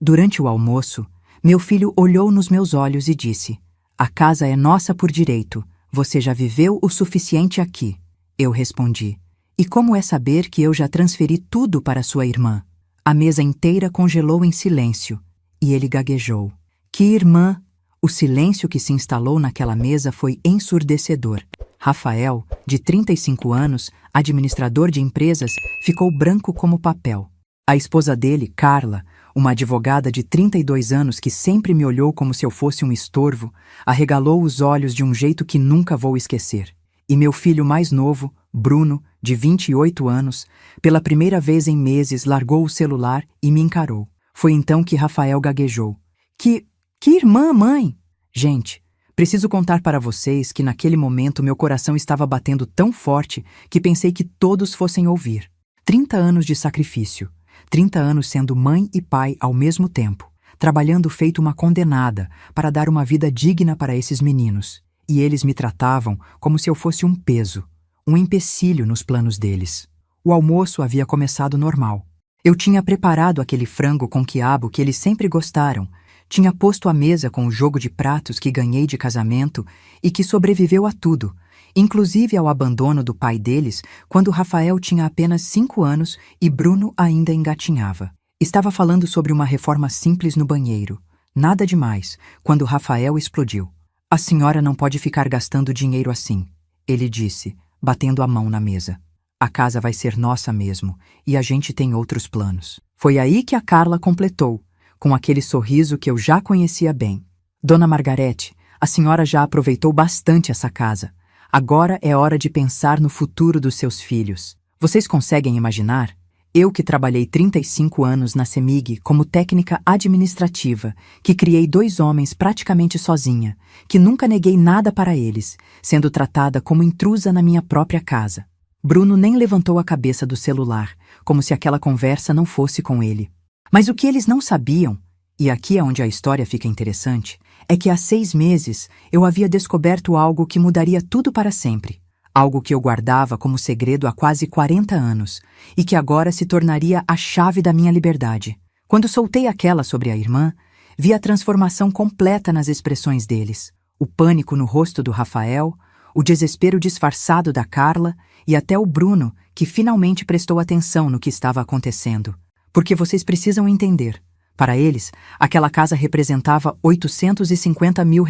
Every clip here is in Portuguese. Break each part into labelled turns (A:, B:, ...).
A: Durante o almoço, meu filho olhou nos meus olhos e disse: "A casa é nossa por direito. Você já viveu o suficiente aqui." Eu respondi: "E como é saber que eu já transferi tudo para sua irmã?" A mesa inteira congelou em silêncio, e ele gaguejou: "Que irmã?" O silêncio que se instalou naquela mesa foi ensurdecedor. Rafael, de 35 anos, administrador de empresas, ficou branco como papel. A esposa dele, Carla, uma advogada de 32 anos que sempre me olhou como se eu fosse um estorvo, arregalou os olhos de um jeito que nunca vou esquecer. E meu filho mais novo, Bruno, de 28 anos, pela primeira vez em meses largou o celular e me encarou. Foi então que Rafael gaguejou: Que irmã, mãe?" Gente, preciso contar para vocês que naquele momento meu coração estava batendo tão forte que pensei que todos fossem ouvir. 30 anos de sacrifício. 30 anos sendo mãe e pai ao mesmo tempo, trabalhando feito uma condenada para dar uma vida digna para esses meninos. E eles me tratavam como se eu fosse um peso, um empecilho nos planos deles. O almoço havia começado normal. Eu tinha preparado aquele frango com quiabo que eles sempre gostaram, tinha posto a mesa com o jogo de pratos que ganhei de casamento e que sobreviveu a tudo, inclusive ao abandono do pai deles quando Rafael tinha apenas 5 anos e Bruno ainda engatinhava. Estava falando sobre uma reforma simples no banheiro. Nada demais, quando Rafael explodiu. "A senhora não pode ficar gastando dinheiro assim", ele disse, batendo a mão na mesa. "A casa vai ser nossa mesmo, e a gente tem outros planos." Foi aí que a Carla completou, com aquele sorriso que eu já conhecia bem: "Dona Margarete, a senhora já aproveitou bastante essa casa. Agora é hora de pensar no futuro dos seus filhos. Vocês conseguem imaginar? Eu que trabalhei 35 anos na CEMIG como técnica administrativa, que criei 2 homens praticamente sozinha, que nunca neguei nada para eles, sendo tratada como intrusa na minha própria casa." Bruno nem levantou a cabeça do celular, como se aquela conversa não fosse com ele. Mas o que eles não sabiam, e aqui é onde a história fica interessante, é que há 6 meses eu havia descoberto algo que mudaria tudo para sempre. Algo que eu guardava como segredo há quase 40 anos e que agora se tornaria a chave da minha liberdade. Quando soltei aquela sobre a irmã, vi a transformação completa nas expressões deles. O pânico no rosto do Rafael, o desespero disfarçado da Carla e até o Bruno, que finalmente prestou atenção no que estava acontecendo. Porque vocês precisam entender. Para eles, aquela casa representava R$850 mil.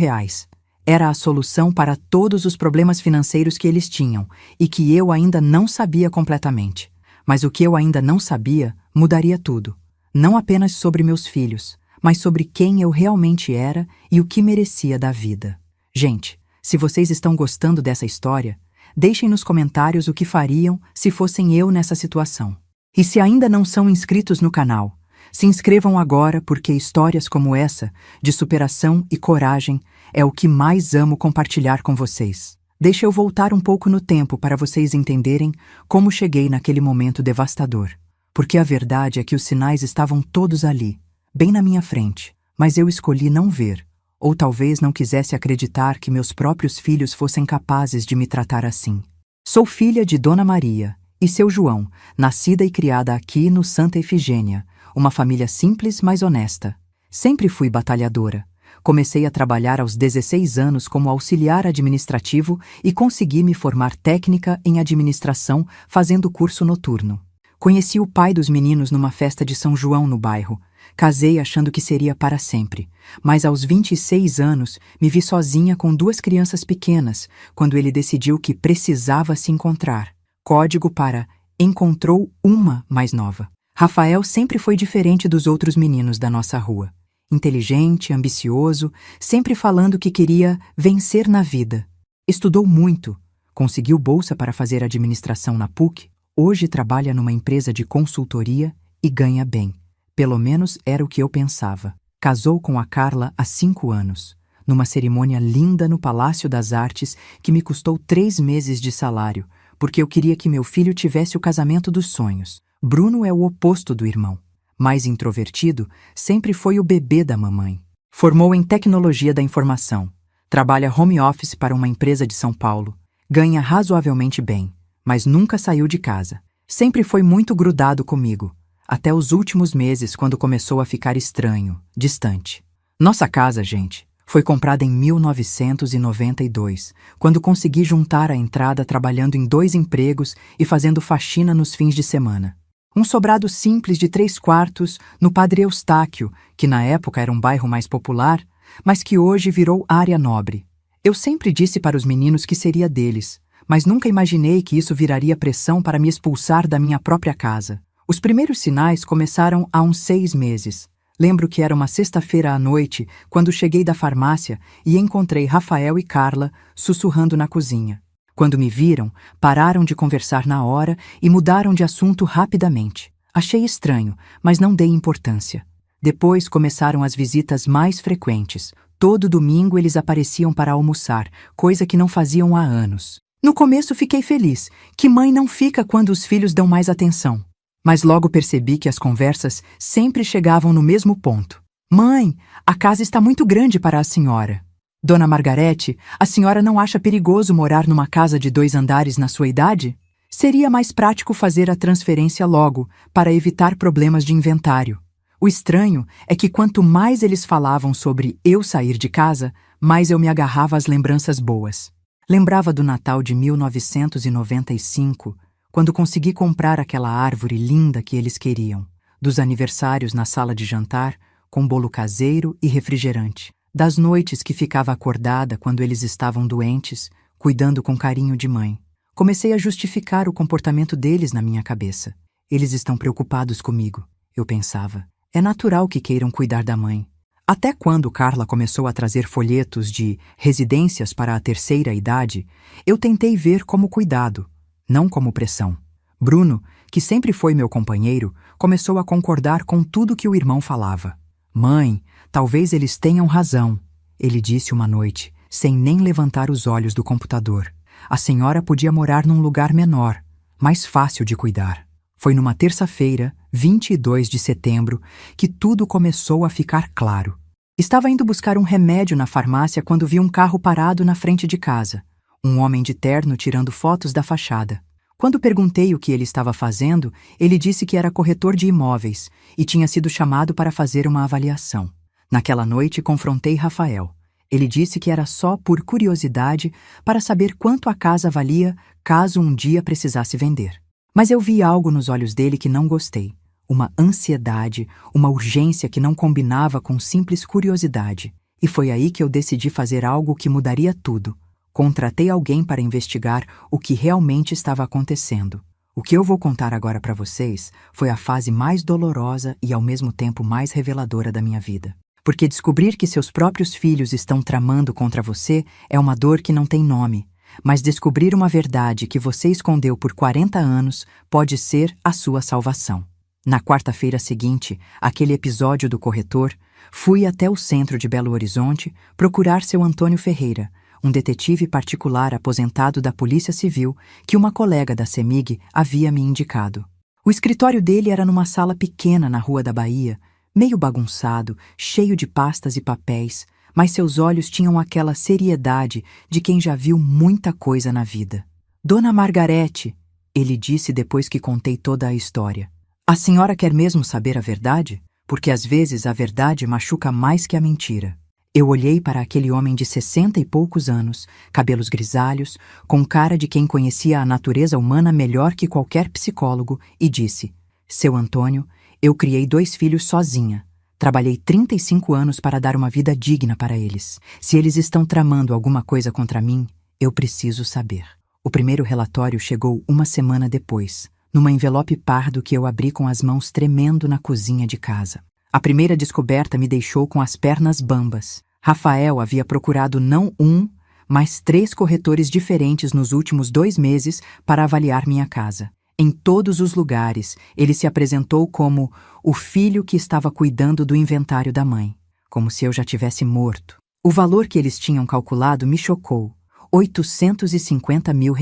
A: Era a solução para todos os problemas financeiros que eles tinham e que eu ainda não sabia completamente. Mas o que eu ainda não sabia mudaria tudo. Não apenas sobre meus filhos, mas sobre quem eu realmente era e o que merecia da vida. Gente, se vocês estão gostando dessa história, deixem nos comentários o que fariam se fossem eu nessa situação. E se ainda não são inscritos no canal, se inscrevam agora, porque histórias como essa, de superação e coragem, é o que mais amo compartilhar com vocês. Deixa eu voltar um pouco no tempo para vocês entenderem como cheguei naquele momento devastador. Porque a verdade é que os sinais estavam todos ali, bem na minha frente, mas eu escolhi não ver, ou talvez não quisesse acreditar que meus próprios filhos fossem capazes de me tratar assim. Sou filha de Dona Maria e seu João, nascida e criada aqui no Santa Efigênia, uma família simples, mas honesta. Sempre fui batalhadora. Comecei a trabalhar aos 16 anos como auxiliar administrativo e consegui me formar técnica em administração fazendo curso noturno. Conheci o pai dos meninos numa festa de São João no bairro. Casei achando que seria para sempre, mas aos 26 anos me vi sozinha com 2 crianças pequenas, quando ele decidiu que precisava se encontrar. Código para encontrou uma mais nova. Rafael sempre foi diferente dos outros meninos da nossa rua. Inteligente, ambicioso, sempre falando que queria vencer na vida. Estudou muito, conseguiu bolsa para fazer administração na PUC, hoje trabalha numa empresa de consultoria e ganha bem. Pelo menos era o que eu pensava. Casou com a Carla há 5 anos, numa cerimônia linda no Palácio das Artes que me custou 3 meses de salário, porque eu queria que meu filho tivesse o casamento dos sonhos. Bruno é o oposto do irmão. Mais introvertido, sempre foi o bebê da mamãe. Formou em tecnologia da informação. Trabalha home office para uma empresa de São Paulo. Ganha razoavelmente bem, mas nunca saiu de casa. Sempre foi muito grudado comigo. até os últimos meses, quando começou a ficar estranho, distante. Nossa casa, gente, foi comprada em 1992, quando consegui juntar a entrada trabalhando em 2 empregos e fazendo faxina nos fins de semana. Um sobrado simples de 3 quartos no Padre Eustáquio, que na época era um bairro mais popular, mas que hoje virou área nobre. Eu sempre disse para os meninos que seria deles, mas nunca imaginei que isso viraria pressão para me expulsar da minha própria casa. Os primeiros sinais começaram há uns 6 meses. Lembro que era uma sexta-feira à noite, quando cheguei da farmácia e encontrei Rafael e Carla sussurrando na cozinha. Quando me viram, pararam de conversar na hora e mudaram de assunto rapidamente. Achei estranho, mas não dei importância. Depois começaram as visitas mais frequentes. Todo domingo eles apareciam para almoçar, coisa que não faziam há anos. No começo fiquei feliz, que mãe não fica quando os filhos dão mais atenção. Mas logo percebi que as conversas sempre chegavam no mesmo ponto. Mãe, a casa está muito grande para a senhora. Dona Margarete, a senhora não acha perigoso morar numa casa de 2 andares na sua idade? Seria mais prático fazer a transferência logo, para evitar problemas de inventário. O estranho é que quanto mais eles falavam sobre eu sair de casa, mais eu me agarrava às lembranças boas. Lembrava do Natal de 1995, quando consegui comprar aquela árvore linda que eles queriam, dos aniversários na sala de jantar, com bolo caseiro e refrigerante, das noites que ficava acordada quando eles estavam doentes, cuidando com carinho de mãe. Comecei a justificar o comportamento deles na minha cabeça. Eles estão preocupados comigo, eu pensava. É natural que queiram cuidar da mãe. Até quando Carla começou a trazer folhetos de residências para a 3ª idade, eu tentei ver como cuidado, não como pressão. Bruno, que sempre foi meu companheiro, começou a concordar com tudo que o irmão falava. Mãe, talvez eles tenham razão, ele disse uma noite, sem nem levantar os olhos do computador. A senhora podia morar num lugar menor, mais fácil de cuidar. Foi numa terça-feira, 22 de setembro, que tudo começou a ficar claro. Estava indo buscar um remédio na farmácia quando vi um carro parado na frente de casa. Um homem de terno tirando fotos da fachada. Quando perguntei o que ele estava fazendo, ele disse que era corretor de imóveis e tinha sido chamado para fazer uma avaliação. Naquela noite, confrontei Rafael. Ele disse que era só por curiosidade para saber quanto a casa valia caso um dia precisasse vender. Mas eu vi algo nos olhos dele que não gostei. Uma ansiedade, uma urgência que não combinava com simples curiosidade. E foi aí que eu decidi fazer algo que mudaria tudo. Contratei alguém para investigar o que realmente estava acontecendo. O que eu vou contar agora para vocês foi a fase mais dolorosa e ao mesmo tempo mais reveladora da minha vida. Porque descobrir que seus próprios filhos estão tramando contra você é uma dor que não tem nome. Mas descobrir uma verdade que você escondeu por 40 anos pode ser a sua salvação. Na quarta-feira seguinte, àquele episódio do corretor, fui até o centro de Belo Horizonte procurar seu Antônio Ferreira, um detetive particular aposentado da Polícia Civil que uma colega da CEMIG havia me indicado. O escritório dele era numa sala pequena na Rua da Bahia, meio bagunçado, cheio de pastas e papéis, mas seus olhos tinham aquela seriedade de quem já viu muita coisa na vida. Dona Margarete, ele disse depois que contei toda a história. A senhora quer mesmo saber a verdade? Porque às vezes a verdade machuca mais que a mentira. Eu olhei para aquele homem de 60 e poucos anos, cabelos grisalhos, com cara de quem conhecia a natureza humana melhor que qualquer psicólogo, e disse: Seu Antônio, eu criei 2 filhos sozinha. Trabalhei 35 anos para dar uma vida digna para eles. Se eles estão tramando alguma coisa contra mim, eu preciso saber. O primeiro relatório chegou uma semana depois, numa envelope pardo que eu abri com as mãos tremendo na cozinha de casa. A primeira descoberta me deixou com as pernas bambas. Rafael havia procurado não um, mas 3 corretores diferentes nos últimos 2 meses para avaliar minha casa. Em todos os lugares, ele se apresentou como o filho que estava cuidando do inventário da mãe, como se eu já tivesse morto. O valor que eles tinham calculado me chocou: R$850 mil.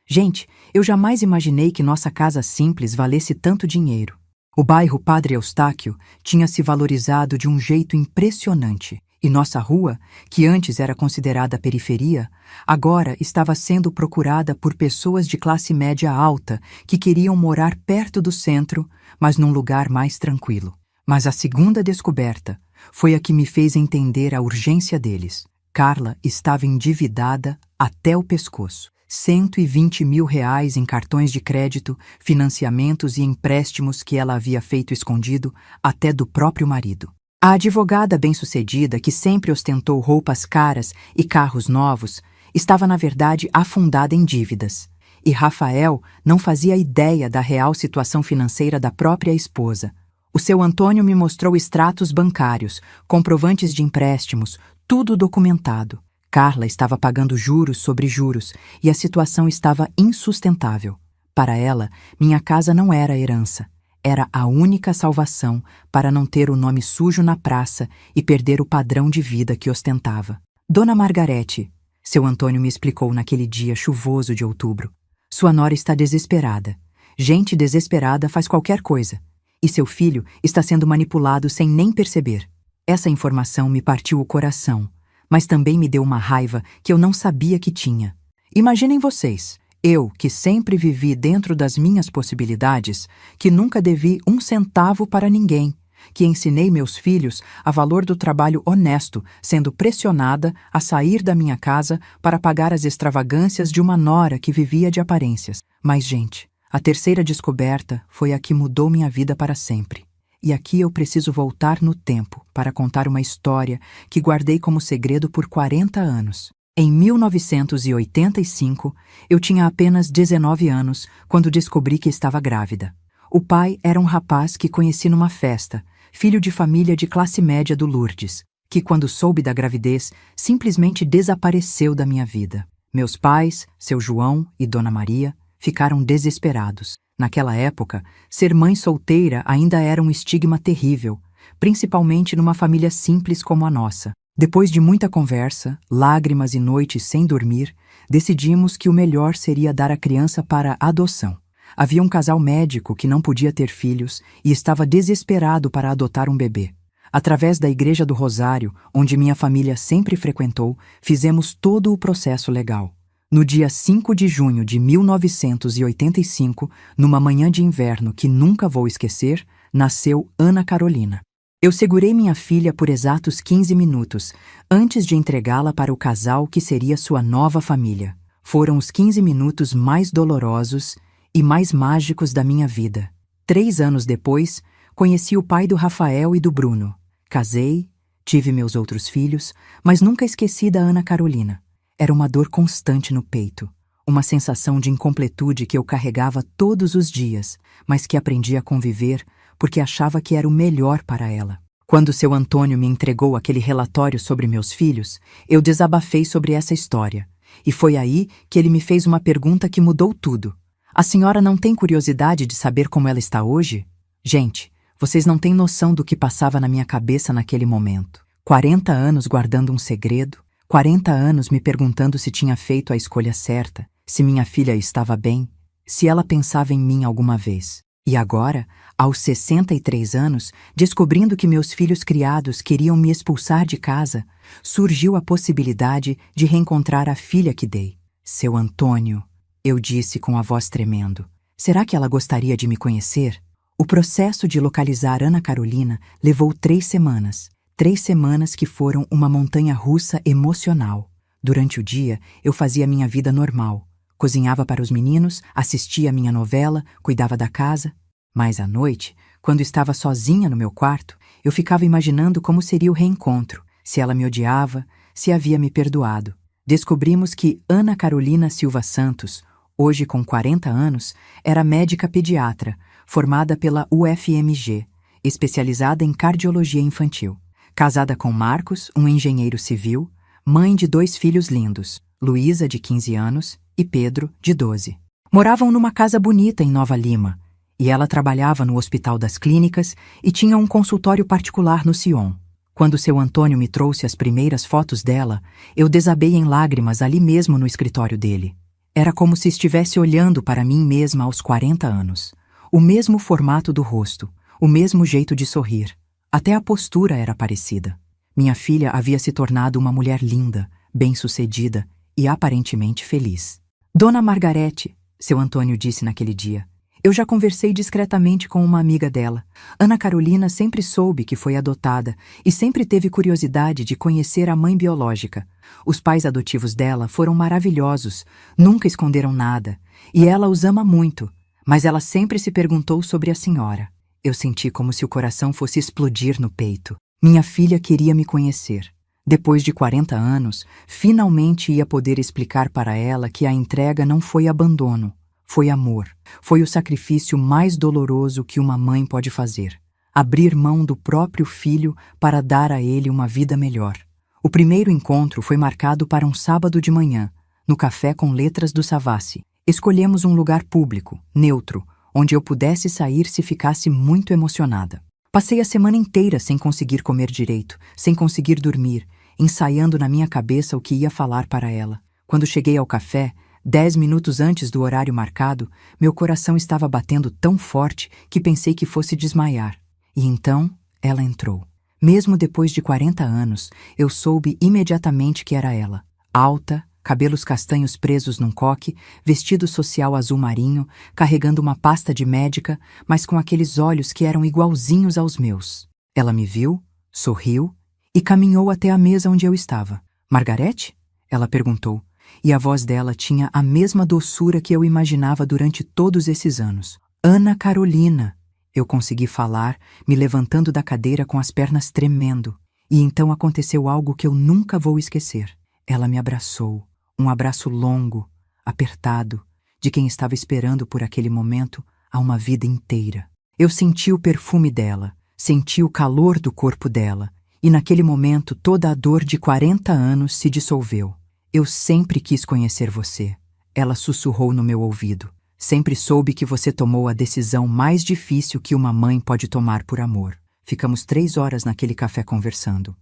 A: Gente, eu jamais imaginei que nossa casa simples valesse tanto dinheiro. O bairro Padre Eustáquio tinha se valorizado de um jeito impressionante, E nossa rua, que antes era considerada periferia, agora estava sendo procurada por pessoas de classe média alta que queriam morar perto do centro, mas num lugar mais tranquilo. Mas a segunda descoberta foi a que me fez entender a urgência deles. Carla estava endividada até o pescoço. 120 mil reais em cartões de crédito, financiamentos e empréstimos que ela havia feito escondido até do próprio marido. A advogada bem-sucedida, que sempre ostentou roupas caras e carros novos, estava na verdade afundada em dívidas. E Rafael não fazia ideia da real situação financeira da própria esposa. O seu Antônio me mostrou extratos bancários, comprovantes de empréstimos, tudo documentado. Carla estava pagando juros sobre juros e a situação estava insustentável. Para ela, minha casa não era herança. Era a única salvação para não ter o nome sujo na praça e perder o padrão de vida que ostentava. Dona Margarete, seu Antônio me explicou naquele dia chuvoso de outubro, sua nora está desesperada. Gente desesperada faz qualquer coisa. E seu filho está sendo manipulado sem nem perceber. Essa informação me partiu o coração, mas também me deu uma raiva que eu não sabia que tinha. Imaginem vocês. Eu, que sempre vivi dentro das minhas possibilidades, que nunca devi um centavo para ninguém, que ensinei meus filhos a valor do trabalho honesto, sendo pressionada a sair da minha casa para pagar as extravagâncias de uma nora que vivia de aparências. Mas, gente, a terceira descoberta foi a que mudou minha vida para sempre. E aqui eu preciso voltar no tempo para contar uma história que guardei como segredo por 40 anos. Em 1985, eu tinha apenas 19 anos quando descobri que estava grávida. O pai era um rapaz que conheci numa festa, filho de família de classe média do Lourdes, que quando soube da gravidez, simplesmente desapareceu da minha vida. Meus pais, seu João e Dona Maria, ficaram desesperados. Naquela época, ser mãe solteira ainda era um estigma terrível, principalmente numa família simples como a nossa. Depois de muita conversa, lágrimas e noites sem dormir, decidimos que o melhor seria dar a criança para adoção. Havia um casal médico que não podia ter filhos e estava desesperado para adotar um bebê. Através da Igreja do Rosário, onde minha família sempre frequentou, fizemos todo o processo legal. No dia 5 de junho de 1985, numa manhã de inverno que nunca vou esquecer, nasceu Ana Carolina. Eu segurei minha filha por exatos 15 minutos, antes de entregá-la para o casal que seria sua nova família. Foram os 15 minutos mais dolorosos e mais mágicos da minha vida. 3 anos depois, conheci o pai do Rafael e do Bruno. Casei, tive meus outros filhos, mas nunca esqueci da Ana Carolina. Era uma dor constante no peito, uma sensação de incompletude que eu carregava todos os dias, mas que aprendi a conviver porque achava que era o melhor para ela. Quando seu Antônio me entregou aquele relatório sobre meus filhos, eu desabafei sobre essa história. E foi aí que ele me fez uma pergunta que mudou tudo. A senhora não tem curiosidade de saber como ela está hoje? Gente, vocês não têm noção do que passava na minha cabeça naquele momento. 40 anos guardando um segredo, 40 anos me perguntando se tinha feito a escolha certa, se minha filha estava bem, se ela pensava em mim alguma vez. E agora, aos 63 anos, descobrindo que meus filhos criados queriam me expulsar de casa, surgiu a possibilidade de reencontrar a filha que dei. Seu Antônio, eu disse com a voz tremendo. Será que ela gostaria de me conhecer? O processo de localizar Ana Carolina levou 3 semanas. 3 semanas que foram uma montanha-russa emocional. Durante o dia, eu fazia minha vida normal. Cozinhava para os meninos, assistia a minha novela, cuidava da casa. Mas à noite, quando estava sozinha no meu quarto, eu ficava imaginando como seria o reencontro, se ela me odiava, se havia me perdoado. Descobrimos que Ana Carolina Silva Santos, hoje com 40 anos, era médica pediatra, formada pela UFMG, especializada em cardiologia infantil. Casada com Marcos, um engenheiro civil, mãe de 2 filhos lindos, Luísa, de 15 anos, e Pedro, de 12. Moravam numa casa bonita em Nova Lima, e ela trabalhava no Hospital das Clínicas e tinha um consultório particular no Sion. Quando seu Antônio me trouxe as primeiras fotos dela, eu desabei em lágrimas ali mesmo no escritório dele. Era como se estivesse olhando para mim mesma aos 40 anos. O mesmo formato do rosto, o mesmo jeito de sorrir. Até a postura era parecida. Minha filha havia se tornado uma mulher linda, bem-sucedida e aparentemente feliz. Dona Margarete, seu Antônio disse naquele dia, eu já conversei discretamente com uma amiga dela. Ana Carolina sempre soube que foi adotada e sempre teve curiosidade de conhecer a mãe biológica. Os pais adotivos dela foram maravilhosos, nunca esconderam nada, e ela os ama muito, mas ela sempre se perguntou sobre a senhora. Eu senti como se o coração fosse explodir no peito. Minha filha queria me conhecer. Depois de 40 anos, finalmente ia poder explicar para ela que a entrega não foi abandono, foi amor. Foi o sacrifício mais doloroso que uma mãe pode fazer. Abrir mão do próprio filho para dar a ele uma vida melhor. O primeiro encontro foi marcado para um sábado de manhã, no Café com Letras do Savassi. Escolhemos um lugar público, neutro, onde eu pudesse sair se ficasse muito emocionada. Passei a semana inteira sem conseguir comer direito, sem conseguir dormir, ensaiando na minha cabeça o que ia falar para ela. Quando cheguei ao café, 10 minutos antes do horário marcado, meu coração estava batendo tão forte que pensei que fosse desmaiar. E então, ela entrou. Mesmo depois de 40 anos, eu soube imediatamente que era ela. Alta, cabelos castanhos presos num coque, vestido social azul marinho, carregando uma pasta de médica, mas com aqueles olhos que eram igualzinhos aos meus. Ela me viu, sorriu e caminhou até a mesa onde eu estava. Margarete? Ela perguntou. E a voz dela tinha a mesma doçura que eu imaginava durante todos esses anos. Ana Carolina. Eu consegui falar, me levantando da cadeira com as pernas tremendo. E então aconteceu algo que eu nunca vou esquecer. Ela me abraçou, um abraço longo, apertado, de quem estava esperando por aquele momento há uma vida inteira. Eu senti o perfume dela, senti o calor do corpo dela, e naquele momento toda a dor de 40 anos se dissolveu. Eu sempre quis conhecer você, ela sussurrou no meu ouvido. Sempre soube que você tomou a decisão mais difícil que uma mãe pode tomar por amor. Ficamos 3 horas naquele café conversando.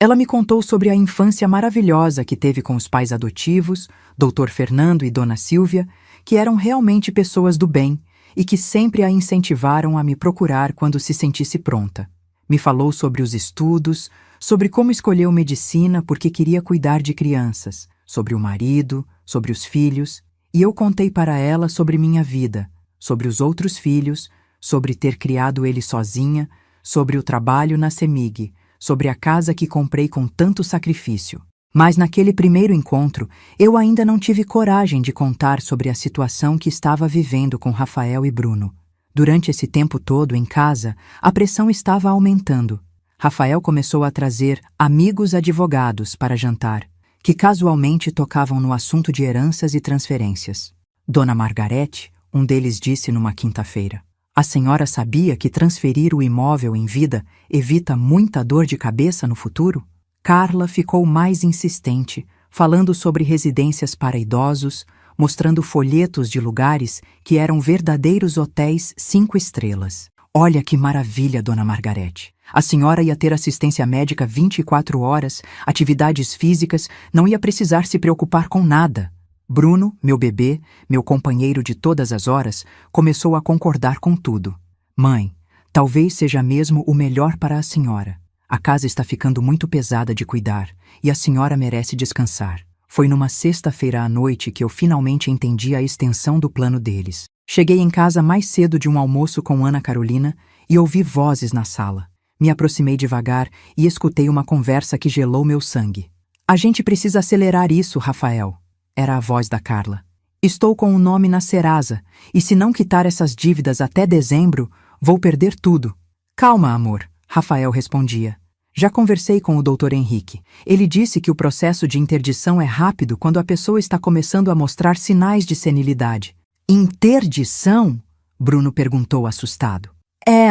A: Ela me contou sobre a infância maravilhosa que teve com os pais adotivos, Dr. Fernando e Dona Silvia, que eram realmente pessoas do bem e que sempre a incentivaram a me procurar quando se sentisse pronta. Me falou sobre os estudos, sobre como escolheu medicina porque queria cuidar de crianças, sobre o marido, sobre os filhos, e eu contei para ela sobre minha vida, sobre os outros filhos, sobre ter criado ele sozinha, sobre o trabalho na CEMIG, sobre a casa que comprei com tanto sacrifício. Mas naquele primeiro encontro, eu ainda não tive coragem de contar sobre a situação que estava vivendo com Rafael e Bruno. Durante esse tempo todo, em casa, a pressão estava aumentando. Rafael começou a trazer amigos advogados para jantar, que casualmente tocavam no assunto de heranças e transferências. Dona Margarete, um deles disse numa quinta-feira, a senhora sabia que transferir o imóvel em vida evita muita dor de cabeça no futuro? Carla ficou mais insistente, falando sobre residências para idosos, mostrando folhetos de lugares que eram verdadeiros hotéis 5 estrelas. Olha que maravilha, Dona Margarete. A senhora ia ter assistência médica 24 horas, atividades físicas, não ia precisar se preocupar com nada. Bruno, meu bebê, meu companheiro de todas as horas, começou a concordar com tudo. Mãe, talvez seja mesmo o melhor para a senhora. A casa está ficando muito pesada de cuidar e a senhora merece descansar. Foi numa sexta-feira à noite que eu finalmente entendi a extensão do plano deles. Cheguei em casa mais cedo de um almoço com Ana Carolina e ouvi vozes na sala. Me aproximei devagar e escutei uma conversa que gelou meu sangue. A gente precisa acelerar isso, Rafael. Era a voz da Carla. Estou com o nome na Serasa, e se não quitar essas dívidas até dezembro, vou perder tudo. Calma, amor, Rafael respondia. Já conversei com o Dr. Henrique. Ele disse que o processo de interdição é rápido quando a pessoa está começando a mostrar sinais de senilidade. Interdição? Bruno perguntou assustado.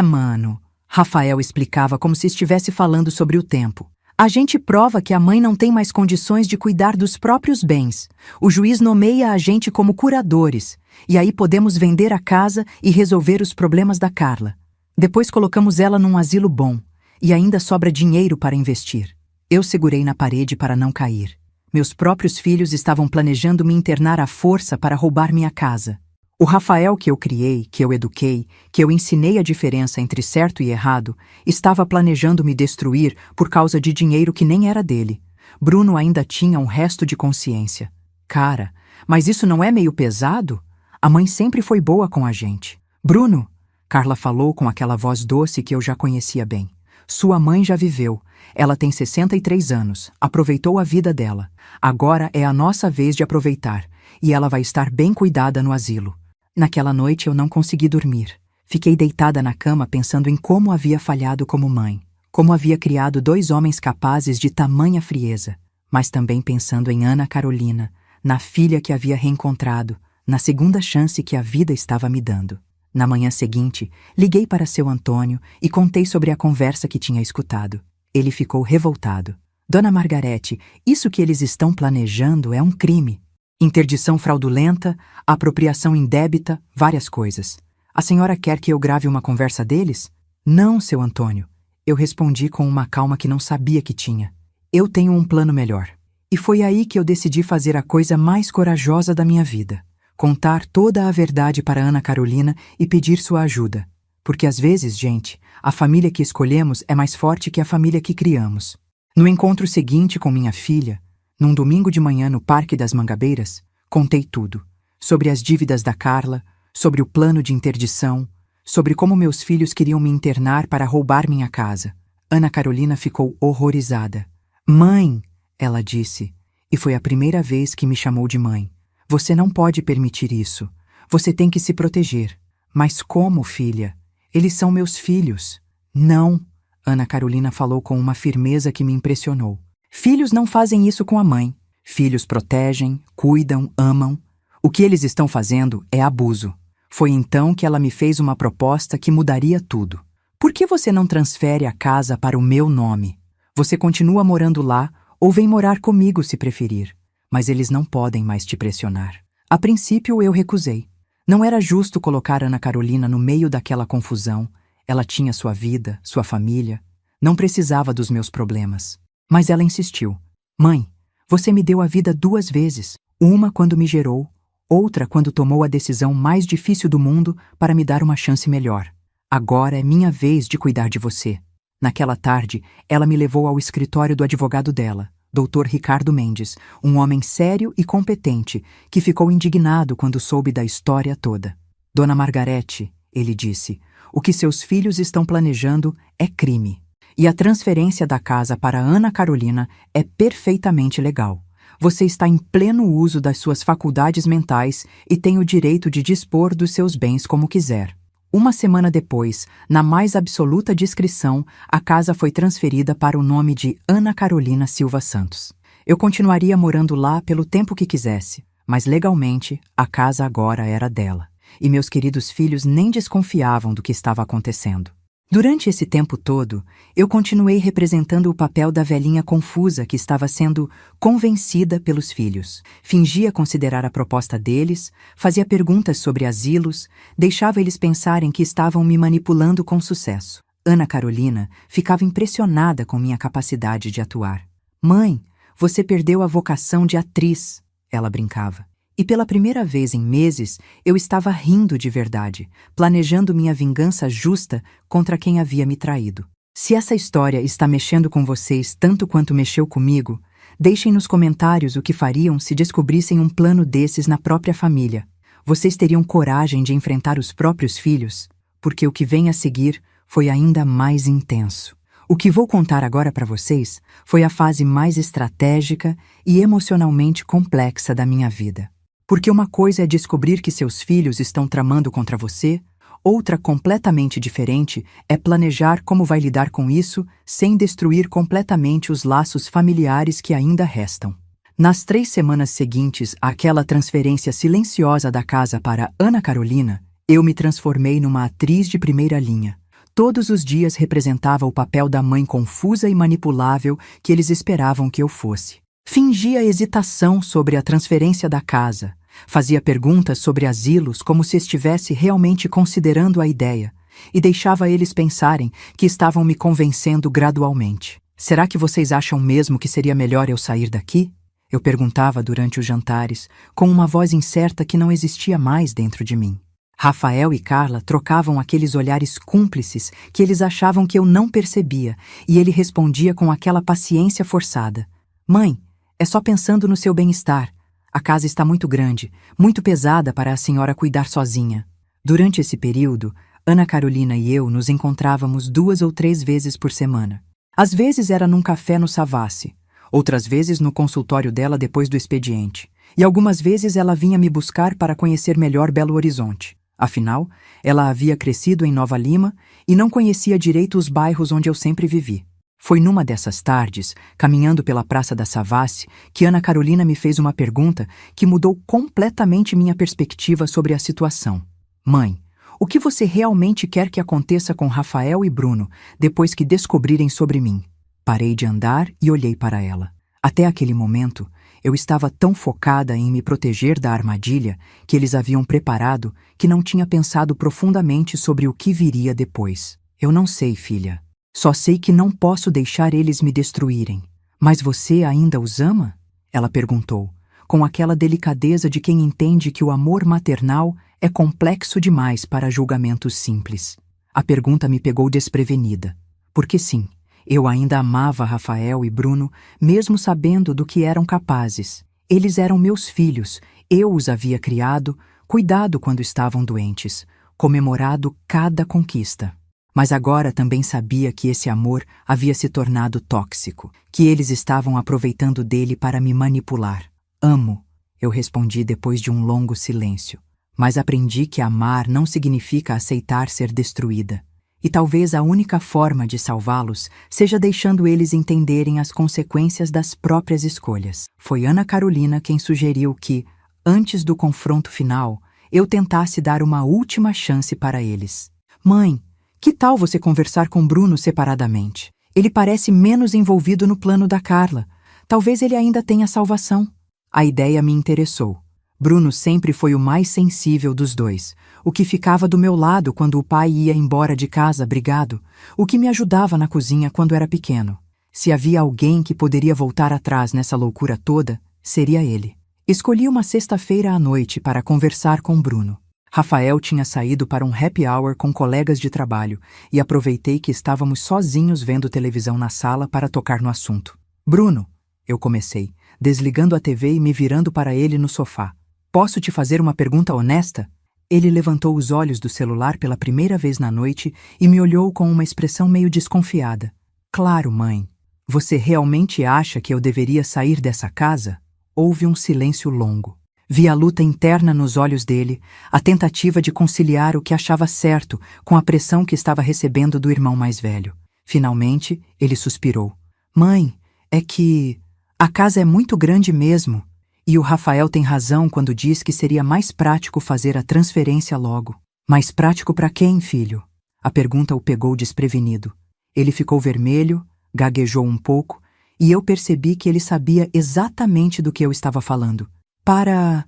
A: Mano, Rafael explicava como se estivesse falando sobre o tempo. A gente prova que a mãe não tem mais condições de cuidar dos próprios bens. O juiz nomeia a gente como curadores, e aí podemos vender a casa e resolver os problemas da Carla. Depois colocamos ela num asilo bom, e ainda sobra dinheiro para investir. Eu segurei na parede para não cair. Meus próprios filhos estavam planejando me internar à força para roubar minha casa. O Rafael que eu criei, que eu eduquei, que eu ensinei a diferença entre certo e errado, estava planejando me destruir por causa de dinheiro que nem era dele. Bruno ainda tinha um resto de consciência. Cara, mas isso não é meio pesado? A mãe sempre foi boa com a gente. Bruno, Carla falou com aquela voz doce que eu já conhecia bem. Sua mãe já viveu. Ela tem 63 anos, aproveitou a vida dela. Agora é a nossa vez de aproveitar, e ela vai estar bem cuidada no asilo. Naquela noite eu não consegui dormir. Fiquei deitada na cama pensando em como havia falhado como mãe, como havia criado 2 homens capazes de tamanha frieza, mas também pensando em Ana Carolina, na filha que havia reencontrado, na segunda chance que a vida estava me dando. Na manhã seguinte, liguei para seu Antônio e contei sobre a conversa que tinha escutado. Ele ficou revoltado. Dona Margarete, isso que eles estão planejando é um crime. Interdição fraudulenta, apropriação indébita, várias coisas. A senhora quer que eu grave uma conversa deles? Não, seu Antônio. Eu respondi com uma calma que não sabia que tinha. Eu tenho um plano melhor. E foi aí que eu decidi fazer a coisa mais corajosa da minha vida. Contar toda a verdade para Ana Carolina e pedir sua ajuda. Porque às vezes, gente, a família que escolhemos é mais forte que a família que criamos. No encontro seguinte com minha filha, num domingo de manhã no Parque das Mangabeiras, contei tudo. Sobre as dívidas da Carla, sobre o plano de interdição, sobre como meus filhos queriam me internar para roubar minha casa. Ana Carolina ficou horrorizada. Mãe, ela disse, e foi a primeira vez que me chamou de mãe. Você não pode permitir isso. Você tem que se proteger. Mas como, filha? Eles são meus filhos. Não, Ana Carolina falou com uma firmeza que me impressionou. Filhos não fazem isso com a mãe. Filhos protegem, cuidam, amam. O que eles estão fazendo é abuso. Foi então que ela me fez uma proposta que mudaria tudo. Por que você não transfere a casa para o meu nome? Você continua morando lá ou vem morar comigo se preferir. Mas eles não podem mais te pressionar. A princípio eu recusei. Não era justo colocar Ana Carolina no meio daquela confusão. Ela tinha sua vida, sua família. Não precisava dos meus problemas. Mas ela insistiu. Mãe, você me deu a vida 2 vezes. Uma quando me gerou, outra quando tomou a decisão mais difícil do mundo para me dar uma chance melhor. Agora é minha vez de cuidar de você. Naquela tarde, ela me levou ao escritório do advogado dela, Dr. Ricardo Mendes, um homem sério e competente, que ficou indignado quando soube da história toda. Dona Margarete, ele disse, o que seus filhos estão planejando é crime. E a transferência da casa para Ana Carolina é perfeitamente legal. Você está em pleno uso das suas faculdades mentais e tem o direito de dispor dos seus bens como quiser. Uma semana depois, na mais absoluta discrição, a casa foi transferida para o nome de Ana Carolina Silva Santos. Eu continuaria morando lá pelo tempo que quisesse, mas legalmente a casa agora era dela. E meus queridos filhos nem desconfiavam do que estava acontecendo. Durante esse tempo todo, eu continuei representando o papel da velhinha confusa que estava sendo convencida pelos filhos. Fingia considerar a proposta deles, fazia perguntas sobre asilos, deixava eles pensarem que estavam me manipulando com sucesso. Ana Carolina ficava impressionada com minha capacidade de atuar. Mãe, você perdeu a vocação de atriz, ela brincava. E pela primeira vez em meses, eu estava rindo de verdade, planejando minha vingança justa contra quem havia me traído. Se essa história está mexendo com vocês tanto quanto mexeu comigo, deixem nos comentários o que fariam se descobrissem um plano desses na própria família. Vocês teriam coragem de enfrentar os próprios filhos? Porque o que vem a seguir foi ainda mais intenso. O que vou contar agora para vocês foi a fase mais estratégica e emocionalmente complexa da minha vida. Porque uma coisa é descobrir que seus filhos estão tramando contra você, outra completamente diferente é planejar como vai lidar com isso sem destruir completamente os laços familiares que ainda restam. Nas 3 semanas seguintes àquela transferência silenciosa da casa para Ana Carolina, eu me transformei numa atriz de primeira linha. Todos os dias representava o papel da mãe confusa e manipulável que eles esperavam que eu fosse. Fingia hesitação sobre a transferência da casa. Fazia perguntas sobre asilos como se estivesse realmente considerando a ideia e deixava eles pensarem que estavam me convencendo gradualmente. Será que vocês acham mesmo que seria melhor eu sair daqui? Eu perguntava durante os jantares, com uma voz incerta que não existia mais dentro de mim. Rafael e Carla trocavam aqueles olhares cúmplices que eles achavam que eu não percebia, e ele respondia com aquela paciência forçada. Mãe, é só pensando no seu bem-estar. A casa está muito grande, muito pesada para a senhora cuidar sozinha. Durante esse período, Ana Carolina e eu nos encontrávamos 2 ou 3 vezes por semana. Às vezes era num café no Savassi, outras vezes no consultório dela depois do expediente, e algumas vezes ela vinha me buscar para conhecer melhor Belo Horizonte. Afinal, ela havia crescido em Nova Lima e não conhecia direito os bairros onde eu sempre vivi. Foi numa dessas tardes, caminhando pela Praça da Savassi, que Ana Carolina me fez uma pergunta que mudou completamente minha perspectiva sobre a situação. Mãe, o que você realmente quer que aconteça com Rafael e Bruno depois que descobrirem sobre mim? Parei de andar e olhei para ela. Até aquele momento, eu estava tão focada em me proteger da armadilha que eles haviam preparado que não tinha pensado profundamente sobre o que viria depois. Eu não sei, filha. Só sei que não posso deixar eles me destruírem. Mas você ainda os ama? Ela perguntou, com aquela delicadeza de quem entende que o amor maternal é complexo demais para julgamentos simples. A pergunta me pegou desprevenida. Porque sim, eu ainda amava Rafael e Bruno, mesmo sabendo do que eram capazes. Eles eram meus filhos, eu os havia criado, cuidado quando estavam doentes, comemorado cada conquista. Mas agora também sabia que esse amor havia se tornado tóxico, que eles estavam aproveitando dele para me manipular. Amo, eu respondi depois de um longo silêncio. Mas aprendi que amar não significa aceitar ser destruída. E talvez a única forma de salvá-los seja deixando eles entenderem as consequências das próprias escolhas. Foi Ana Carolina quem sugeriu que, antes do confronto final, eu tentasse dar uma última chance para eles. Mãe, que tal você conversar com Bruno separadamente? Ele parece menos envolvido no plano da Carla. Talvez ele ainda tenha salvação. A ideia me interessou. Bruno sempre foi o mais sensível dos dois, o que ficava do meu lado quando o pai ia embora de casa brigado, o que me ajudava na cozinha quando era pequeno. Se havia alguém que poderia voltar atrás nessa loucura toda, seria ele. Escolhi uma sexta-feira à noite para conversar com Bruno. Rafael tinha saído para um happy hour com colegas de trabalho e aproveitei que estávamos sozinhos vendo televisão na sala para tocar no assunto. Bruno, eu comecei, desligando a TV e me virando para ele no sofá. Posso te fazer uma pergunta honesta? Ele levantou os olhos do celular pela primeira vez na noite e me olhou com uma expressão meio desconfiada. Claro, mãe. Você realmente acha que eu deveria sair dessa casa? Houve um silêncio longo. Vi a luta interna nos olhos dele, a tentativa de conciliar o que achava certo com a pressão que estava recebendo do irmão mais velho. Finalmente, ele suspirou. Mãe, é que a casa é muito grande mesmo. E o Rafael tem razão quando diz que seria mais prático fazer a transferência logo. Mais prático para quem, filho? A pergunta o pegou desprevenido. Ele ficou vermelho, gaguejou um pouco, e eu percebi que ele sabia exatamente do que eu estava falando. Para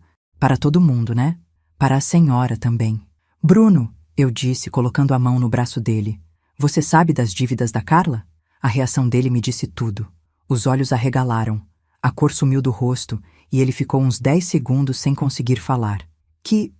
A: todo mundo, né? Para a senhora também. Bruno, eu disse, colocando a mão no braço dele. Você sabe das dívidas da Carla? A reação dele me disse tudo. Os olhos arregalaram. A cor sumiu do rosto e ele ficou uns 10 segundos sem conseguir falar. Que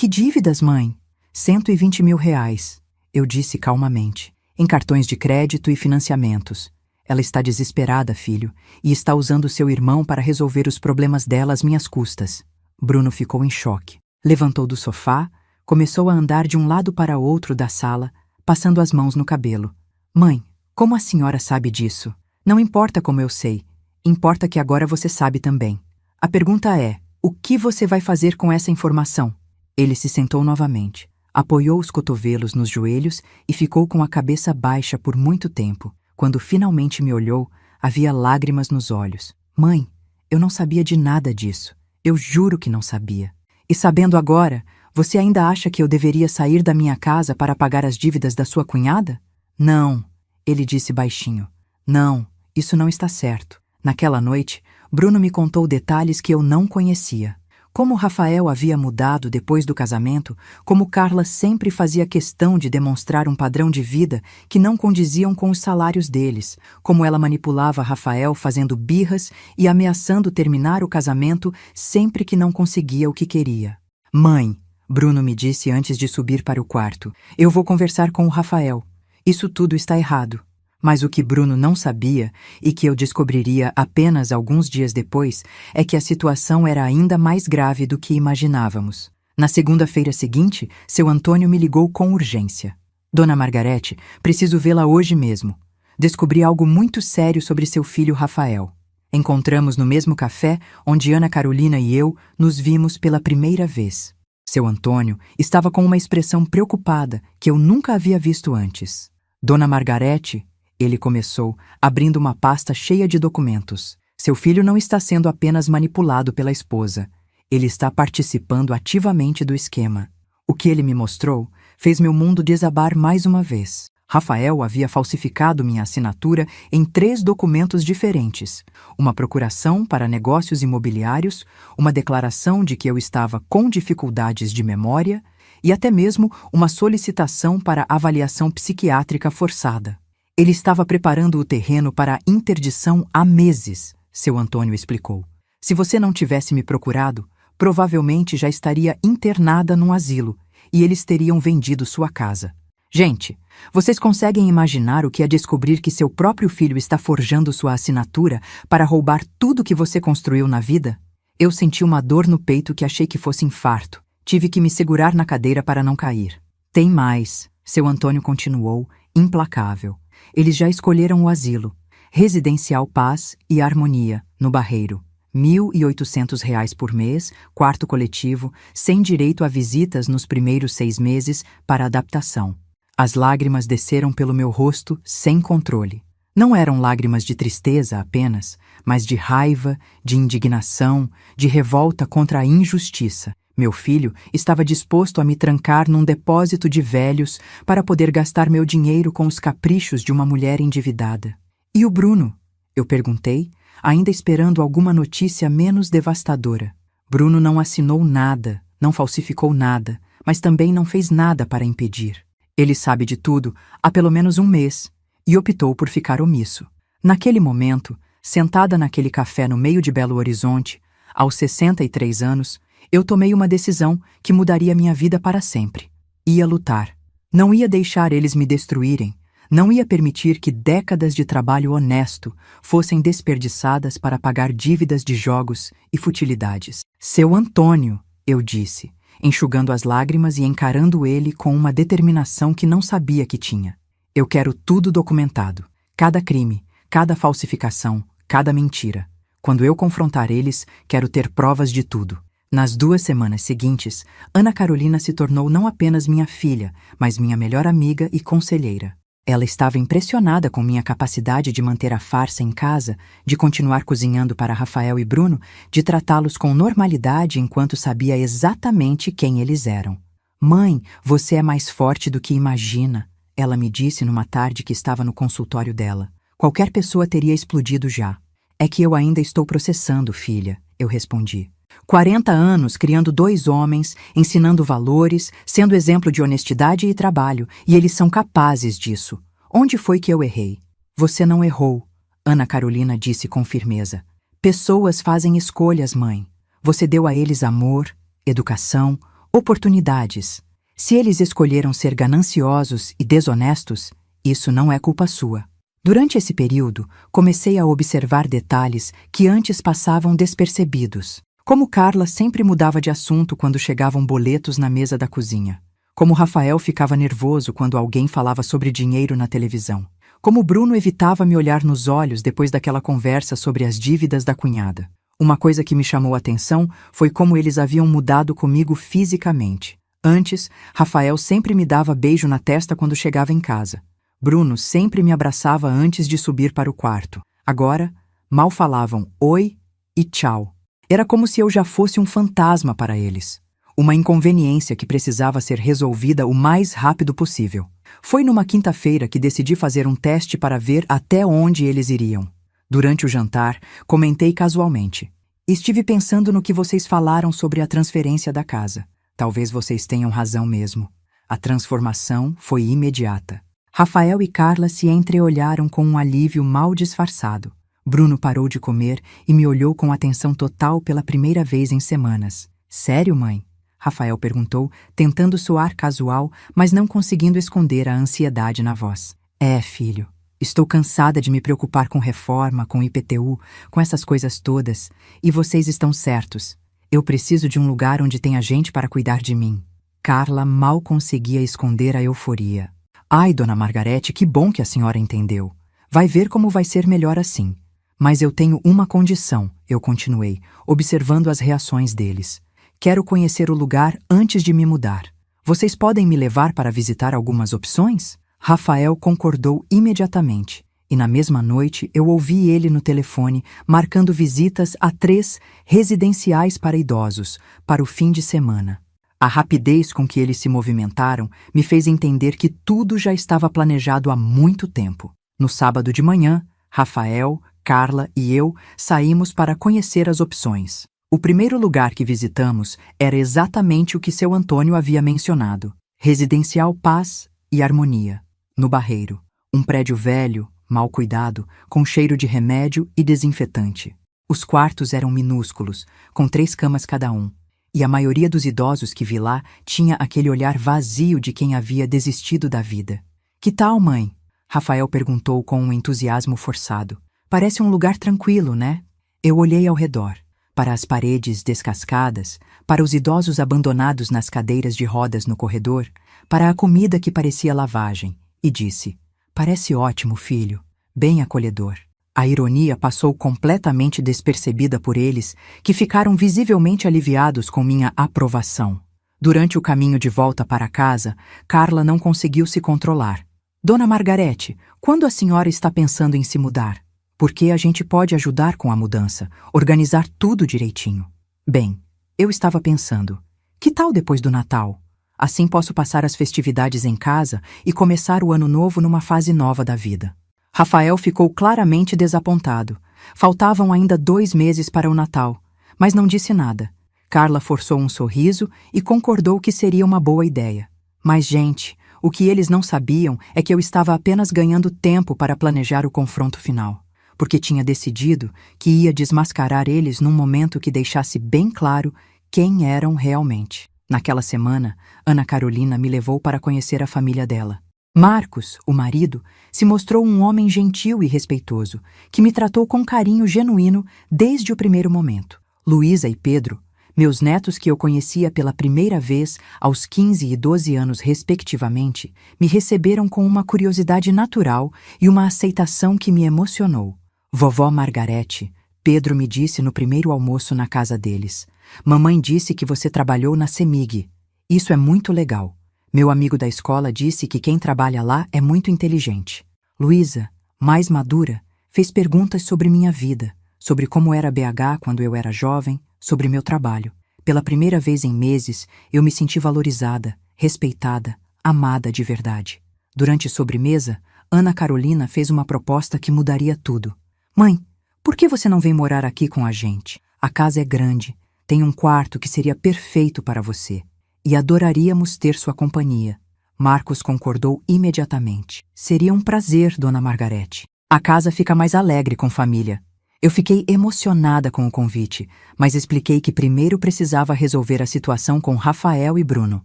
A: dívidas, mãe? 120 mil reais, eu disse calmamente. Em cartões de crédito e financiamentos. Ela está desesperada, filho, e está usando seu irmão para resolver os problemas dela às minhas custas. Bruno ficou em choque. Levantou do sofá, começou a andar de um lado para outro da sala, passando as mãos no cabelo. Mãe, como a senhora sabe disso? Não importa como eu sei. Importa que agora você sabe também. A pergunta é, o que você vai fazer com essa informação? Ele se sentou novamente, apoiou os cotovelos nos joelhos e ficou com a cabeça baixa por muito tempo. Quando finalmente me olhou, havia lágrimas nos olhos. Mãe, eu não sabia de nada disso. Eu juro que não sabia. E sabendo agora, você ainda acha que eu deveria sair da minha casa para pagar as dívidas da sua cunhada? Não, ele disse baixinho. Não, isso não está certo. Naquela noite, Bruno me contou detalhes que eu não conhecia. Como Rafael havia mudado depois do casamento, como Carla sempre fazia questão de demonstrar um padrão de vida que não condiziam com os salários deles, como ela manipulava Rafael fazendo birras e ameaçando terminar o casamento sempre que não conseguia o que queria. Mãe, Bruno me disse antes de subir para o quarto, eu vou conversar com o Rafael. Isso tudo está errado. Mas o que Bruno não sabia, e que eu descobriria apenas alguns dias depois, é que a situação era ainda mais grave do que imaginávamos. Na segunda-feira seguinte, seu Antônio me ligou com urgência. Dona Margarete, preciso vê-la hoje mesmo. Descobri algo muito sério sobre seu filho Rafael. Encontramos no mesmo café onde Ana Carolina e eu nos vimos pela primeira vez. Seu Antônio estava com uma expressão preocupada que eu nunca havia visto antes. Dona Margarete, ele começou, abrindo uma pasta cheia de documentos. Seu filho não está sendo apenas manipulado pela esposa. Ele está participando ativamente do esquema. O que ele me mostrou fez meu mundo desabar mais uma vez. Rafael havia falsificado minha assinatura em 3 documentos diferentes. Uma procuração para negócios imobiliários, uma declaração de que eu estava com dificuldades de memória e até mesmo uma solicitação para avaliação psiquiátrica forçada. Ele estava preparando o terreno para a interdição há meses, seu Antônio explicou. Se você não tivesse me procurado, provavelmente já estaria internada num asilo e eles teriam vendido sua casa. Gente, vocês conseguem imaginar o que é descobrir que seu próprio filho está forjando sua assinatura para roubar tudo que você construiu na vida? Eu senti uma dor no peito que achei que fosse infarto. Tive que me segurar na cadeira para não cair. Tem mais, seu Antônio continuou, implacável. Eles já escolheram o asilo. Residencial Paz e Harmonia, no Barreiro. R$ 1.800 por mês, quarto coletivo, sem direito a visitas nos primeiros 6 meses para adaptação. As lágrimas desceram pelo meu rosto sem controle. Não eram lágrimas de tristeza apenas, mas de raiva, de indignação, de revolta contra a injustiça. Meu filho estava disposto a me trancar num depósito de velhos para poder gastar meu dinheiro com os caprichos de uma mulher endividada. E o Bruno? Eu perguntei, ainda esperando alguma notícia menos devastadora. Bruno não assinou nada, não falsificou nada, mas também não fez nada para impedir. Ele sabe de tudo há pelo menos 1 mês e optou por ficar omisso. Naquele momento, sentada naquele café no meio de Belo Horizonte, aos 63 anos, eu tomei uma decisão que mudaria minha vida para sempre. Ia lutar. Não ia deixar eles me destruírem. Não ia permitir que décadas de trabalho honesto fossem desperdiçadas para pagar dívidas de jogos e futilidades. Seu Antônio, eu disse, enxugando as lágrimas e encarando ele com uma determinação que não sabia que tinha. Eu quero tudo documentado. Cada crime, cada falsificação, cada mentira. Quando eu confrontar eles, quero ter provas de tudo. Nas 2 semanas seguintes, Ana Carolina se tornou não apenas minha filha, mas minha melhor amiga e conselheira. Ela estava impressionada com minha capacidade de manter a farsa em casa, de continuar cozinhando para Rafael e Bruno, de tratá-los com normalidade enquanto sabia exatamente quem eles eram. Mãe, você é mais forte do que imagina, ela me disse numa tarde que estava no consultório dela. Qualquer pessoa teria explodido já. É que eu ainda estou processando, filha, eu respondi. 40 anos criando 2 homens, ensinando valores, sendo exemplo de honestidade e trabalho, e eles são capazes disso. Onde foi que eu errei? Você não errou, Ana Carolina disse com firmeza. Pessoas fazem escolhas, mãe. Você deu a eles amor, educação, oportunidades. Se eles escolheram ser gananciosos e desonestos, isso não é culpa sua. Durante esse período, comecei a observar detalhes que antes passavam despercebidos. Como Carla sempre mudava de assunto quando chegavam boletos na mesa da cozinha. Como Rafael ficava nervoso quando alguém falava sobre dinheiro na televisão. Como Bruno evitava me olhar nos olhos depois daquela conversa sobre as dívidas da cunhada. Uma coisa que me chamou a atenção foi como eles haviam mudado comigo fisicamente. Antes, Rafael sempre me dava beijo na testa quando chegava em casa. Bruno sempre me abraçava antes de subir para o quarto. Agora, mal falavam oi e tchau. Era como se eu já fosse um fantasma para eles. Uma inconveniência que precisava ser resolvida o mais rápido possível. Foi numa quinta-feira que decidi fazer um teste para ver até onde eles iriam. Durante o jantar, comentei casualmente. Estive pensando no que vocês falaram sobre a transferência da casa. Talvez vocês tenham razão mesmo. A transformação foi imediata. Rafael e Carla se entreolharam com um alívio mal disfarçado. Bruno parou de comer e me olhou com atenção total pela primeira vez em semanas. Sério, mãe? Rafael perguntou, tentando soar casual, mas não conseguindo esconder a ansiedade na voz. É, filho. Estou cansada de me preocupar com reforma, com IPTU, com essas coisas todas. E vocês estão certos. Eu preciso de um lugar onde tenha gente para cuidar de mim. Carla mal conseguia esconder a euforia. Ai, dona Margarete, que bom que a senhora entendeu. Vai ver como vai ser melhor assim. Mas eu tenho uma condição, eu continuei, observando as reações deles. Quero conhecer o lugar antes de me mudar. Vocês podem me levar para visitar algumas opções? Rafael concordou imediatamente, e na mesma noite eu ouvi ele no telefone marcando visitas a 3 residenciais para idosos, para o fim de semana. A rapidez com que eles se movimentaram me fez entender que tudo já estava planejado há muito tempo. No sábado de manhã, Rafael, Carla e eu saímos para conhecer as opções. O primeiro lugar que visitamos era exatamente o que seu Antônio havia mencionado: Residencial Paz e Harmonia, no Barreiro. Um prédio velho, mal cuidado, com cheiro de remédio e desinfetante. Os quartos eram minúsculos, com 3 camas cada um, e a maioria dos idosos que vi lá tinha aquele olhar vazio de quem havia desistido da vida. Que tal, mãe? Rafael perguntou com um entusiasmo forçado. Parece um lugar tranquilo, né? Eu olhei ao redor. Para as paredes descascadas, para os idosos abandonados nas cadeiras de rodas no corredor, para a comida que parecia lavagem, e disse: parece ótimo, filho, bem acolhedor. A ironia passou completamente despercebida por eles, que ficaram visivelmente aliviados com minha aprovação. Durante o caminho de volta para casa, Carla não conseguiu se controlar. Dona Margarete, quando a senhora está pensando em se mudar? Porque a gente pode ajudar com a mudança, organizar tudo direitinho. Bem, eu estava pensando, que tal depois do Natal? Assim posso passar as festividades em casa e começar o ano novo numa fase nova da vida. Rafael ficou claramente desapontado. Faltavam ainda 2 meses para o Natal, mas não disse nada. Carla forçou um sorriso e concordou que seria uma boa ideia. Mas, gente, o que eles não sabiam é que eu estava apenas ganhando tempo para planejar o confronto final, porque tinha decidido que ia desmascarar eles num momento que deixasse bem claro quem eram realmente. Naquela semana, Ana Carolina me levou para conhecer a família dela. Marcos, o marido, se mostrou um homem gentil e respeitoso, que me tratou com carinho genuíno desde o primeiro momento. Luísa e Pedro, meus netos que eu conhecia pela primeira vez aos 15 e 12 anos respectivamente, me receberam com uma curiosidade natural e uma aceitação que me emocionou. Vovó Margarete, Pedro me disse no primeiro almoço na casa deles: mamãe disse que você trabalhou na CEMIG. Isso é muito legal. Meu amigo da escola disse que quem trabalha lá é muito inteligente. Luísa, mais madura, fez perguntas sobre minha vida, sobre como era BH quando eu era jovem, sobre meu trabalho. Pela primeira vez em meses, eu me senti valorizada, respeitada, amada de verdade. Durante sobremesa, Ana Carolina fez uma proposta que mudaria tudo. Mãe, por que você não vem morar aqui com a gente? A casa é grande, tem um quarto que seria perfeito para você. E adoraríamos ter sua companhia. Marcos concordou imediatamente. Seria um prazer, dona Margarete. A casa fica mais alegre com família. Eu fiquei emocionada com o convite, mas expliquei que primeiro precisava resolver a situação com Rafael e Bruno.